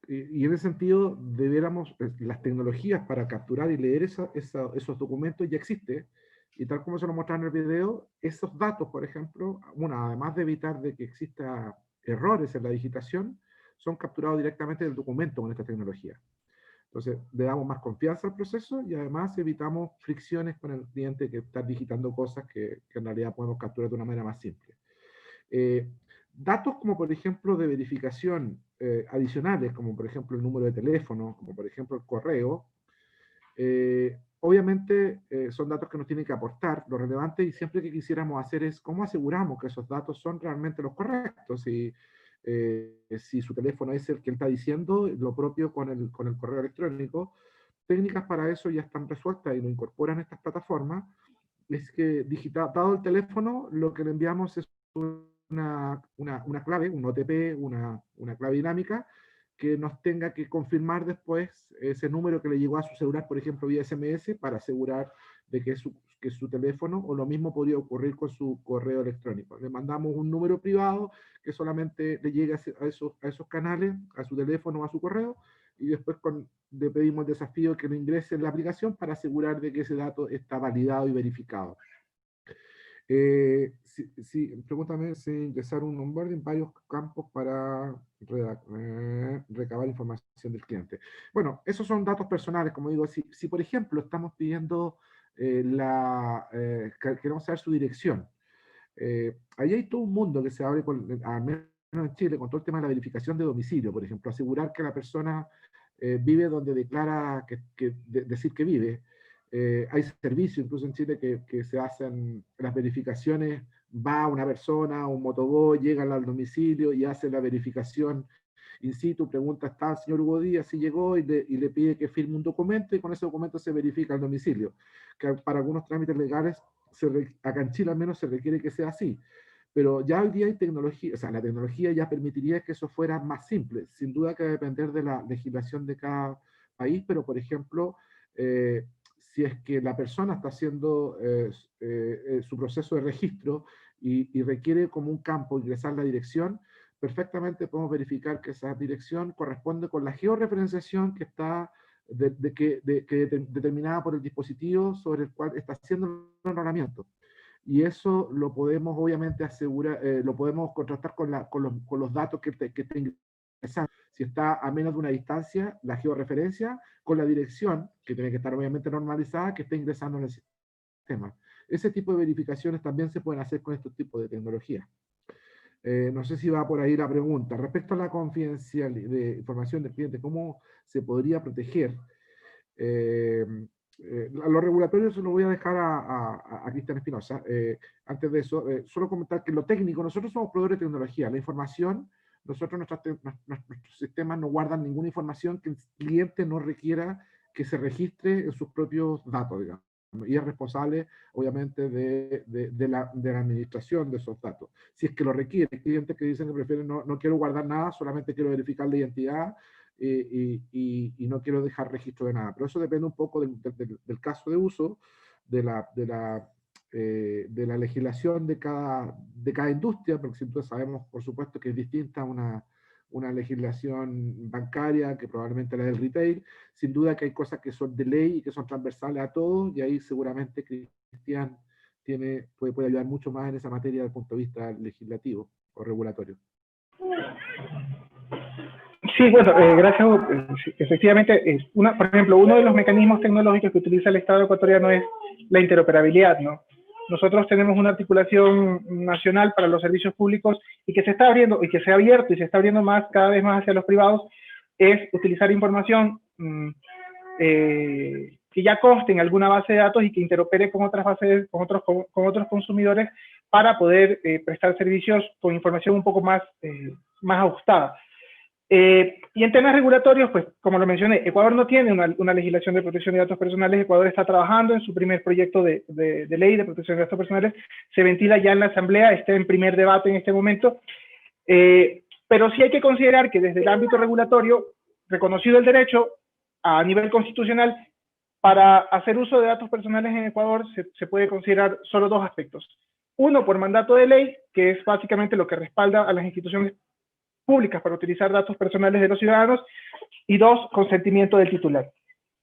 Y en ese sentido, debiéramos, las tecnologías para capturar y leer esos documentos ya existen, y tal como se lo mostraba en el video, esos datos, por ejemplo, además de evitar de que exista errores en la digitación, son capturados directamente del documento con esta tecnología. Entonces, le damos más confianza al proceso y además evitamos fricciones con el cliente que está digitando cosas que en realidad podemos capturar de una manera más simple. Datos como, por ejemplo, de verificación adicionales, como por ejemplo el número de teléfono, como por ejemplo el correo, obviamente son datos que nos tienen que aportar. Lo relevante y siempre que quisiéramos hacer es cómo aseguramos que esos datos son realmente los correctos. Si su teléfono es el que él está diciendo, lo propio con el correo electrónico. Técnicas para eso ya están resueltas y lo incorporan estas plataformas. Es que dado el teléfono, lo que le enviamos es una clave, un OTP, una clave dinámica, que nos tenga que confirmar después ese número que le llegó a su celular, por ejemplo, vía SMS, para asegurar de que es su teléfono, o lo mismo podría ocurrir con su correo electrónico. Le mandamos un número privado que solamente le llegue a esos canales, a su teléfono o a su correo, y después le pedimos el desafío que lo ingrese en la aplicación para asegurar de que ese dato está validado y verificado. Pregúntame si ingresar un onboarding en varios campos para recabar información del cliente. Bueno, esos son datos personales, como digo. Si por ejemplo estamos pidiendo queremos saber su dirección, ahí hay todo un mundo que se abre, al menos en Chile, con todo el tema de la verificación de domicilio, por ejemplo, asegurar que la persona vive donde declara decir que vive. Hay servicios incluso en Chile que se hacen las verificaciones, va una persona, un motoboy, llega al domicilio y hace la verificación in situ, pregunta, ¿está el señor Hugo Díaz? Si llegó, y le pide que firme un documento, y con ese documento se verifica el domicilio. Que para algunos trámites legales, acá en Chile al menos se requiere que sea así. Pero ya hoy día hay tecnología, o sea, la tecnología ya permitiría que eso fuera más simple. Sin duda que va a depender de la legislación de cada país, pero por ejemplo, si es que la persona está haciendo su proceso de registro y requiere como un campo ingresar la dirección, perfectamente podemos verificar que esa dirección corresponde con la georreferenciación que está determinada por el dispositivo sobre el cual está haciendo el enrolamiento. Y eso lo podemos obviamente asegurar, lo podemos contrastar con los datos que está ingresando. Si está a menos de una distancia, la georreferencia, con la dirección, que tiene que estar obviamente normalizada, que está ingresando en el sistema. Ese tipo de verificaciones también se pueden hacer con estos tipos de tecnología. No sé si va por ahí la pregunta. Respecto a la confidencialidad de información del cliente, ¿cómo se podría proteger? A lo regulatorio se lo voy a dejar a Cristian Espinosa. Antes de eso, solo comentar que lo técnico, nosotros somos proveedores de tecnología. La información, nuestros sistemas no guardan ninguna información que el cliente no requiera que se registre en sus propios datos, digamos. Y es responsable, obviamente, de la administración de esos datos. Si es que lo requiere, hay clientes que dicen que prefieren no quiero guardar nada, solamente quiero verificar la identidad, y no quiero dejar registro de nada. Pero eso depende un poco del caso de uso, de la legislación de cada industria, porque siempre sabemos, por supuesto, que es distinta a una legislación bancaria que probablemente la del retail. Sin duda que hay cosas que son de ley y que son transversales a todos, y ahí seguramente Cristian puede ayudar mucho más en esa materia desde el punto de vista legislativo o regulatorio. Sí, bueno, gracias. Efectivamente, por ejemplo, uno de los mecanismos tecnológicos que utiliza el Estado ecuatoriano es la interoperabilidad, ¿no? Nosotros tenemos una articulación nacional para los servicios públicos y que se está abriendo, y que se ha abierto y se está abriendo cada vez más hacia los privados, es utilizar información que ya conste en alguna base de datos y que interopere con otras bases, con otros consumidores para poder prestar servicios con información un poco más ajustada. Y en temas regulatorios, pues como lo mencioné, Ecuador no tiene una legislación de protección de datos personales. Ecuador está trabajando en su primer proyecto de ley de protección de datos personales, se ventila ya en la Asamblea, está en primer debate en este momento, pero sí hay que considerar que desde el ámbito regulatorio, reconocido el derecho a nivel constitucional, para hacer uso de datos personales en Ecuador se puede considerar solo dos aspectos. Uno, por mandato de ley, que es básicamente lo que respalda a las instituciones públicas para utilizar datos personales de los ciudadanos, y dos, consentimiento del titular.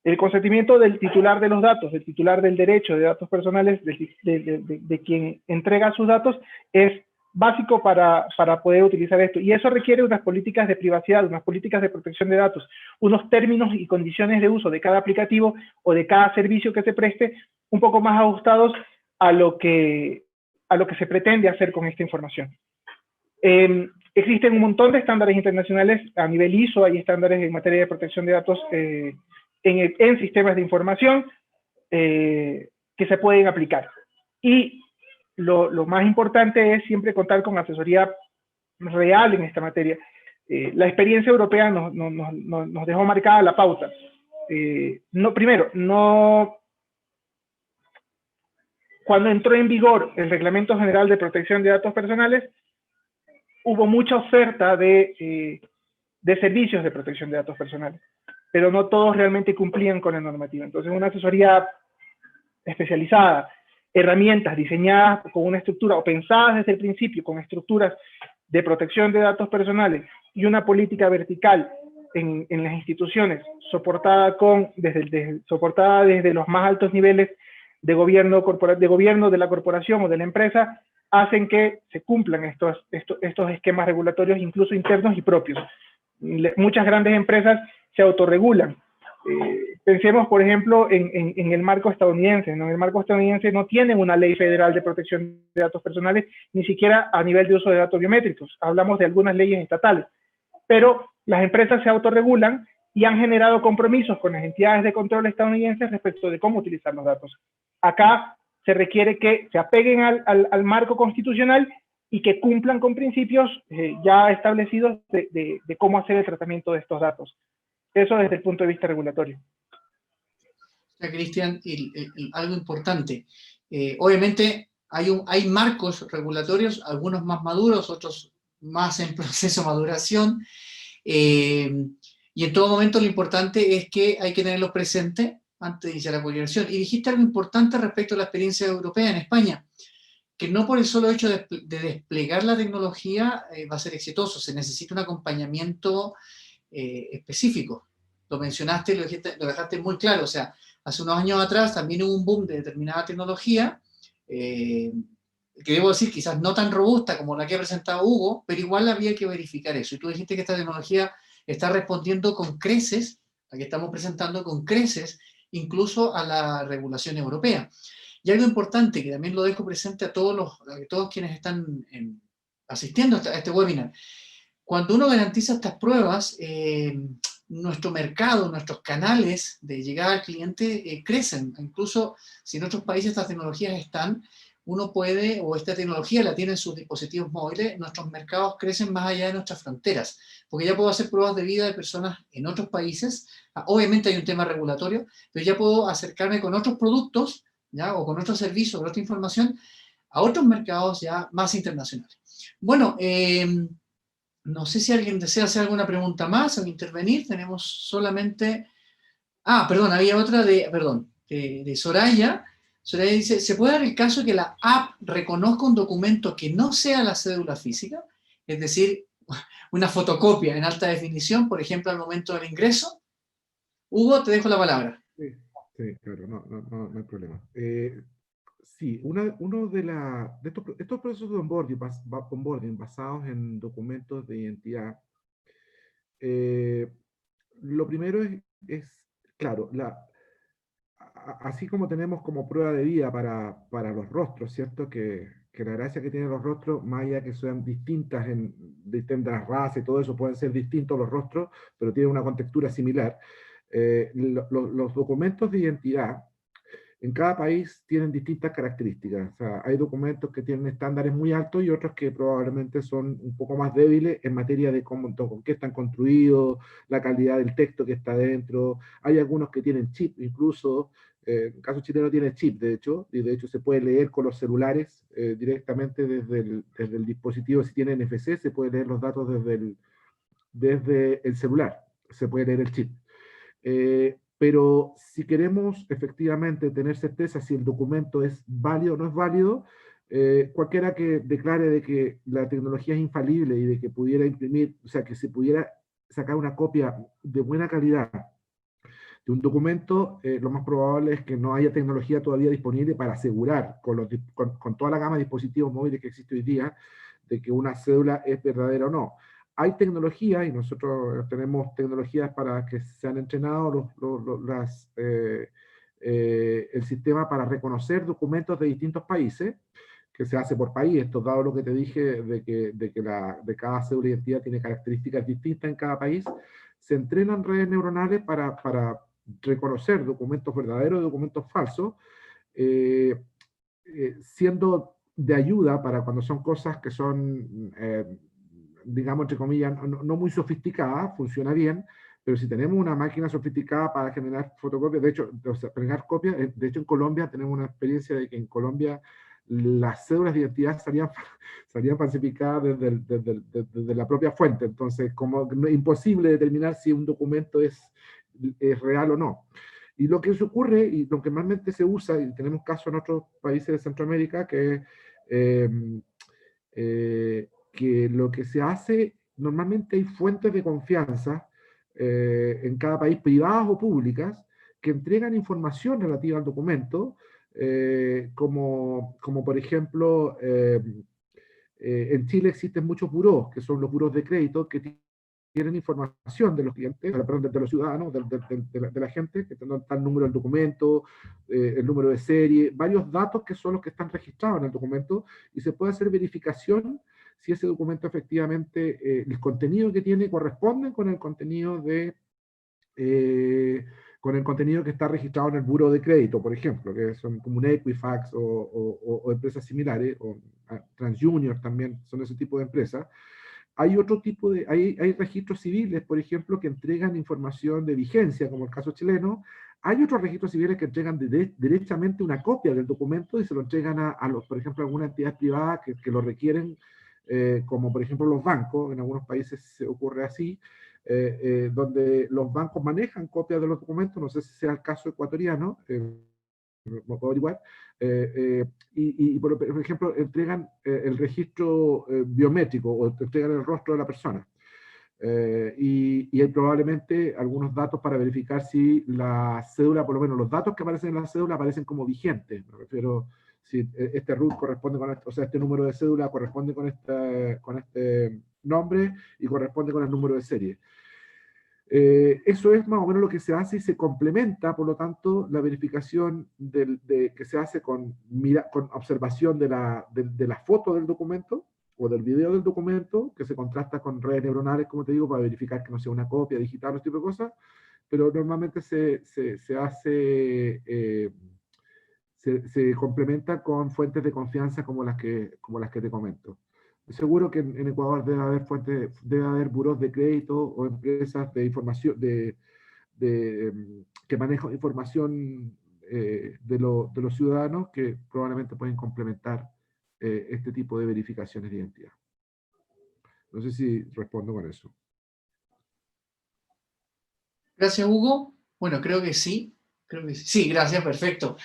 El consentimiento del titular de los datos, del titular del derecho de datos personales, de quien entrega sus datos, es básico para poder utilizar esto. Y eso requiere unas políticas de privacidad, unas políticas de protección de datos, unos términos y condiciones de uso de cada aplicativo o de cada servicio que se preste, un poco más ajustados a lo que se pretende hacer con esta información. Existen un montón de estándares internacionales a nivel ISO, hay estándares en materia de protección de datos en sistemas de información que se pueden aplicar. Y lo más importante es siempre contar con asesoría real en esta materia. La experiencia europea nos dejó marcada la pauta. Cuando entró en vigor el Reglamento General de Protección de Datos Personales, hubo mucha oferta de servicios de protección de datos personales, pero no todos realmente cumplían con la normativa. Entonces, una asesoría especializada, herramientas diseñadas con una estructura o pensadas desde el principio con estructuras de protección de datos personales y una política vertical en las instituciones soportada desde los más altos niveles de gobierno de la corporación o de la empresa, hacen que se cumplan estos esquemas regulatorios, incluso internos y propios. Muchas grandes empresas se autorregulan. Pensemos, por ejemplo, en el marco estadounidense, ¿no? En el marco estadounidense no tienen una ley federal de protección de datos personales, ni siquiera a nivel de uso de datos biométricos. Hablamos de algunas leyes estatales. Pero las empresas se autorregulan y han generado compromisos con las entidades de control estadounidenses respecto de cómo utilizar los datos. Acá se requiere que se apeguen al marco constitucional y que cumplan con principios ya establecidos de cómo hacer el tratamiento de estos datos. Eso desde el punto de vista regulatorio. Cristian, algo importante. Obviamente hay marcos regulatorios, algunos más maduros, otros más en proceso de maduración, y en todo momento lo importante es que hay que tenerlos presentes antes de iniciar la publicación. Y dijiste algo importante respecto a la experiencia europea en España, que no por el solo hecho de desplegar la tecnología va a ser exitoso, se necesita un acompañamiento específico. Lo mencionaste, lo dejaste muy claro, o sea, hace unos años atrás también hubo un boom de determinada tecnología, que debo decir quizás no tan robusta como la que ha presentado Hugo, pero igual había que verificar eso. Y tú dijiste que esta tecnología está respondiendo con creces, la que estamos presentando con creces, incluso a la regulación europea. Y algo importante, que también lo dejo presente a todos quienes están asistiendo a este webinar. Cuando uno garantiza estas pruebas, nuestro mercado, nuestros canales de llegada al cliente crecen. Incluso si en otros países estas tecnologías están, uno puede, o esta tecnología la tiene en sus dispositivos móviles, nuestros mercados crecen más allá de nuestras fronteras, porque ya puedo hacer pruebas de vida de personas en otros países. Obviamente hay un tema regulatorio, pero ya puedo acercarme con otros productos, ¿ya? O con otros servicios, con otra información, a otros mercados ya más internacionales. Bueno, No sé si alguien desea hacer alguna pregunta más o intervenir. Tenemos solamente... Ah, perdón, había otra de Soraya. Soraya dice, ¿se puede dar el caso que la app reconozca un documento que no sea la cédula física? Es decir, una fotocopia en alta definición, por ejemplo, al momento del ingreso. Hugo, te dejo la palabra. Sí, sí, claro, no hay problema. Sí, uno de estos procesos de onboarding basados en documentos de identidad, lo primero claro, así como tenemos como prueba de vida para los rostros, ¿cierto? Que la gracia que tienen los rostros, más allá que sean distintas en distintas razas y todo eso, pueden ser distintos los rostros, pero tienen una contextura similar. Los documentos de identidad en cada país tienen distintas características. O sea, hay documentos que tienen estándares muy altos y otros que probablemente son un poco más débiles en materia de con qué están construidos, la calidad del texto que está dentro. Hay algunos que tienen chip incluso. En el caso chileno tiene chip, de hecho, y de hecho se puede leer con los celulares directamente desde el dispositivo. Si tiene NFC, se puede leer los datos desde el celular, se puede leer el chip. Pero si queremos efectivamente tener certeza si el documento es válido o no es válido, cualquiera que declare de que la tecnología es infalible y de que pudiera imprimir, o sea, que se pudiera sacar una copia de buena calidad de un documento, lo más probable es que no haya tecnología todavía disponible para asegurar con toda la gama de dispositivos móviles que existe hoy día de que una cédula es verdadera o no. Hay tecnología, y nosotros tenemos tecnologías para que se han entrenado el sistema para reconocer documentos de distintos países, que se hace por país. Esto dado lo que te dije de cada cédula de identidad tiene características distintas en cada país, se entrenan redes neuronales para reconocer documentos verdaderos y documentos falsos, siendo de ayuda para cuando son cosas que son, digamos, entre comillas, no muy sofisticadas, funciona bien, pero si tenemos una máquina sofisticada para generar fotocopias, de hecho, o sea, generar copias, de hecho en Colombia tenemos una experiencia de que en Colombia las cédulas de identidad salían falsificadas desde la propia fuente, entonces como es imposible determinar si un documento es real o no. Y lo que se ocurre, y lo que normalmente se usa, y tenemos casos en otros países de Centroamérica, que lo que se hace, normalmente hay fuentes de confianza en cada país, privadas o públicas, que entregan información relativa al documento, como por ejemplo, en Chile existen muchos burós, que son los burós de crédito, que tienen información de los clientes, perdón, de los ciudadanos, de la gente, que está el número del documento, el número de serie, varios datos que son los que están registrados en el documento, y se puede hacer verificación si ese documento efectivamente, el contenido que tiene corresponde con el contenido con el contenido que está registrado en el buro de crédito, por ejemplo, que son como un Equifax o empresas similares, o TransJunior también son ese tipo de empresas. Hay otro tipo hay registros civiles, por ejemplo, que entregan información de vigencia, como el caso chileno. Hay otros registros civiles que entregan directamente una copia del documento y se lo entregan por ejemplo, a algunas entidades privadas que lo requieren, como por ejemplo los bancos. En algunos países se ocurre así, donde los bancos manejan copias de los documentos. No sé si sea el caso ecuatoriano, lo puedo averiguar, por ejemplo, entregan el registro biométrico o entregan el rostro de la persona. Y hay probablemente algunos datos para verificar si la cédula, por lo menos los datos que aparecen en la cédula aparecen como vigentes. Me refiero, si este RUT corresponde con o sea, este número de cédula corresponde con este nombre y corresponde con el número de serie. Eso es más o menos lo que se hace y se complementa, por lo tanto, la verificación que se hace con observación de la foto del documento o del video del documento, que se contrasta con redes neuronales, como te digo, para verificar que no sea una copia digital o este tipo de cosas, pero normalmente se complementa con fuentes de confianza como las que te comento. Seguro que en Ecuador debe haber burós de crédito o empresas de información que manejan información de los ciudadanos que probablemente pueden complementar este tipo de verificaciones de identidad. No sé si respondo con eso. Gracias, Hugo. Bueno, creo que sí. Creo que sí. Sí, gracias, perfecto.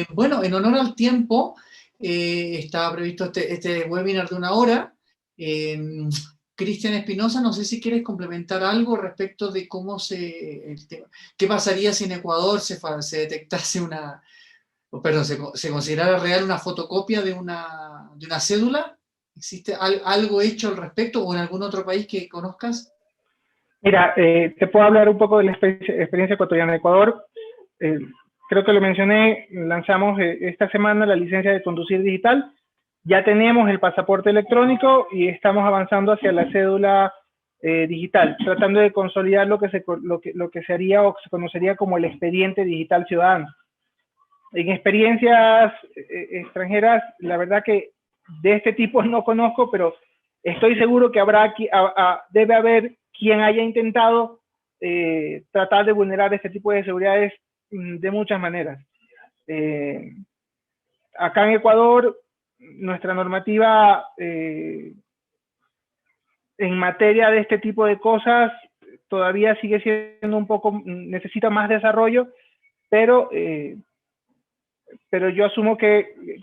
Bueno, en honor al tiempo, estaba previsto este webinar de 1 hora. Cristian Espinosa, no sé si quieres complementar algo respecto de cómo qué pasaría si en Ecuador se detectase se considerara real una fotocopia de una cédula. ¿Existe algo hecho al respecto o en algún otro país que conozcas? Mira, te puedo hablar un poco de la experiencia ecuatoriana de Ecuador. Creo que lo mencioné, lanzamos esta semana la licencia de conducir digital. Ya tenemos el pasaporte electrónico y estamos avanzando hacia la cédula digital, tratando de consolidar lo que se haría o se conocería como el expediente digital ciudadano. En experiencias extranjeras, la verdad que de este tipo no conozco, pero estoy seguro que debe haber quien haya intentado tratar de vulnerar este tipo de seguridades de muchas maneras. Acá en Ecuador, nuestra normativa en materia de este tipo de cosas todavía sigue siendo un poco, necesita más desarrollo, pero yo asumo que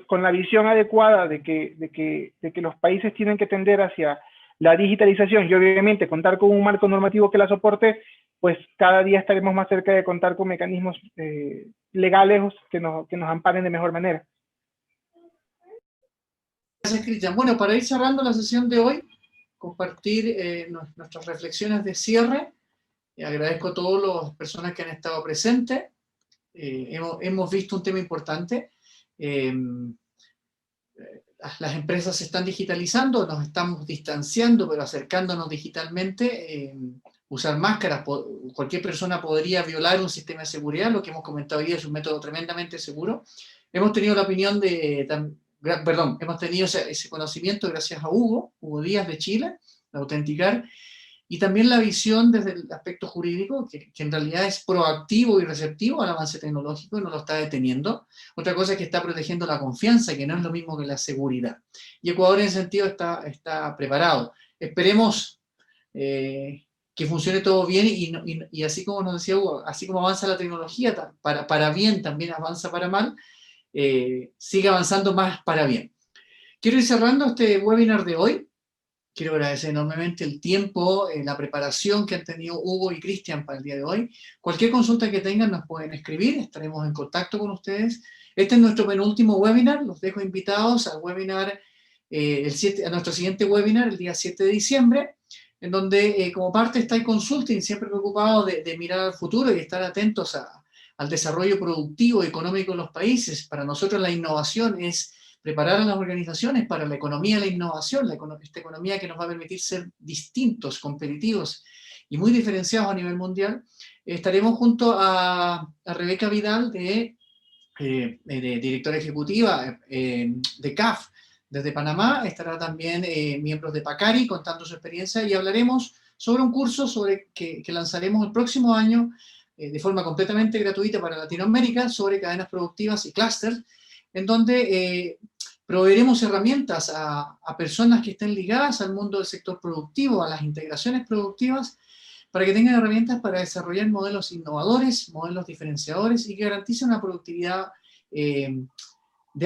con la visión adecuada de que los países tienen que tender hacia la digitalización y obviamente contar con un marco normativo que la soporte, pues cada día estaremos más cerca de contar con mecanismos legales que nos amparen de mejor manera. Gracias, Cristian. Bueno, para ir cerrando la sesión de hoy, compartir nuestras reflexiones de cierre. Agradezco a todas las personas que han estado presentes. Hemos visto un tema importante. Las empresas se están digitalizando, nos estamos distanciando, pero acercándonos digitalmente. Usar máscaras, cualquier persona podría violar un sistema de seguridad, lo que hemos comentado hoy es un método tremendamente seguro. Hemos tenido la opinión hemos tenido ese conocimiento gracias a Hugo Díaz de Chile, de Autenticar, y también la visión desde el aspecto jurídico, que en realidad es proactivo y receptivo al avance tecnológico y no lo está deteniendo. Otra cosa es que está protegiendo la confianza, que no es lo mismo que la seguridad. Y Ecuador en ese sentido está preparado. Esperemos que funcione todo bien y así como nos decía Hugo, así como avanza la tecnología, para bien también avanza para mal, sigue avanzando más para bien. Quiero ir cerrando este webinar de hoy. Quiero agradecer enormemente el tiempo, la preparación que han tenido Hugo y Cristian para el día de hoy. Cualquier consulta que tengan nos pueden escribir, estaremos en contacto con ustedes. Este es nuestro penúltimo webinar, los dejo invitados al webinar, a nuestro siguiente webinar el día 7 de diciembre, en donde como parte está el consulting, siempre preocupado de mirar al futuro y estar atentos al desarrollo productivo y económico de los países. Para nosotros la innovación es preparar a las organizaciones para la economía de la innovación, esta economía que nos va a permitir ser distintos, competitivos y muy diferenciados a nivel mundial. Estaremos junto a Rebeca Vidal, de directora ejecutiva de CAF desde Panamá. Estará también miembros de Pacari contando su experiencia y hablaremos sobre un curso que lanzaremos el próximo año de forma completamente gratuita para Latinoamérica sobre cadenas productivas y clústeres, en donde proveeremos herramientas a personas que estén ligadas al mundo del sector productivo, a las integraciones productivas, para que tengan herramientas para desarrollar modelos innovadores, modelos diferenciadores y que garanticen una productividad de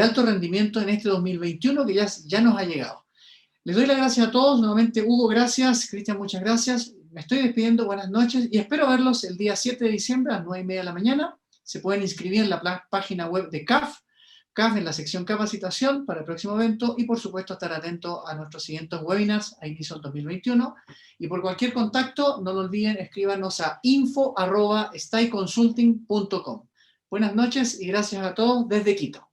alto rendimiento en este 2021 que ya nos ha llegado. Les doy las gracias a todos. Nuevamente, Hugo, gracias. Cristian, muchas gracias. Me estoy despidiendo. Buenas noches y espero verlos el día 7 de diciembre a las 9:30 de la mañana. Se pueden inscribir en la página web de CAF en la sección capacitación para el próximo evento y por supuesto estar atento a nuestros siguientes webinars a inicio del 2021 y por cualquier contacto no lo olviden, escríbanos a info@stayconsulting.com. Buenas noches y gracias a todos desde Quito.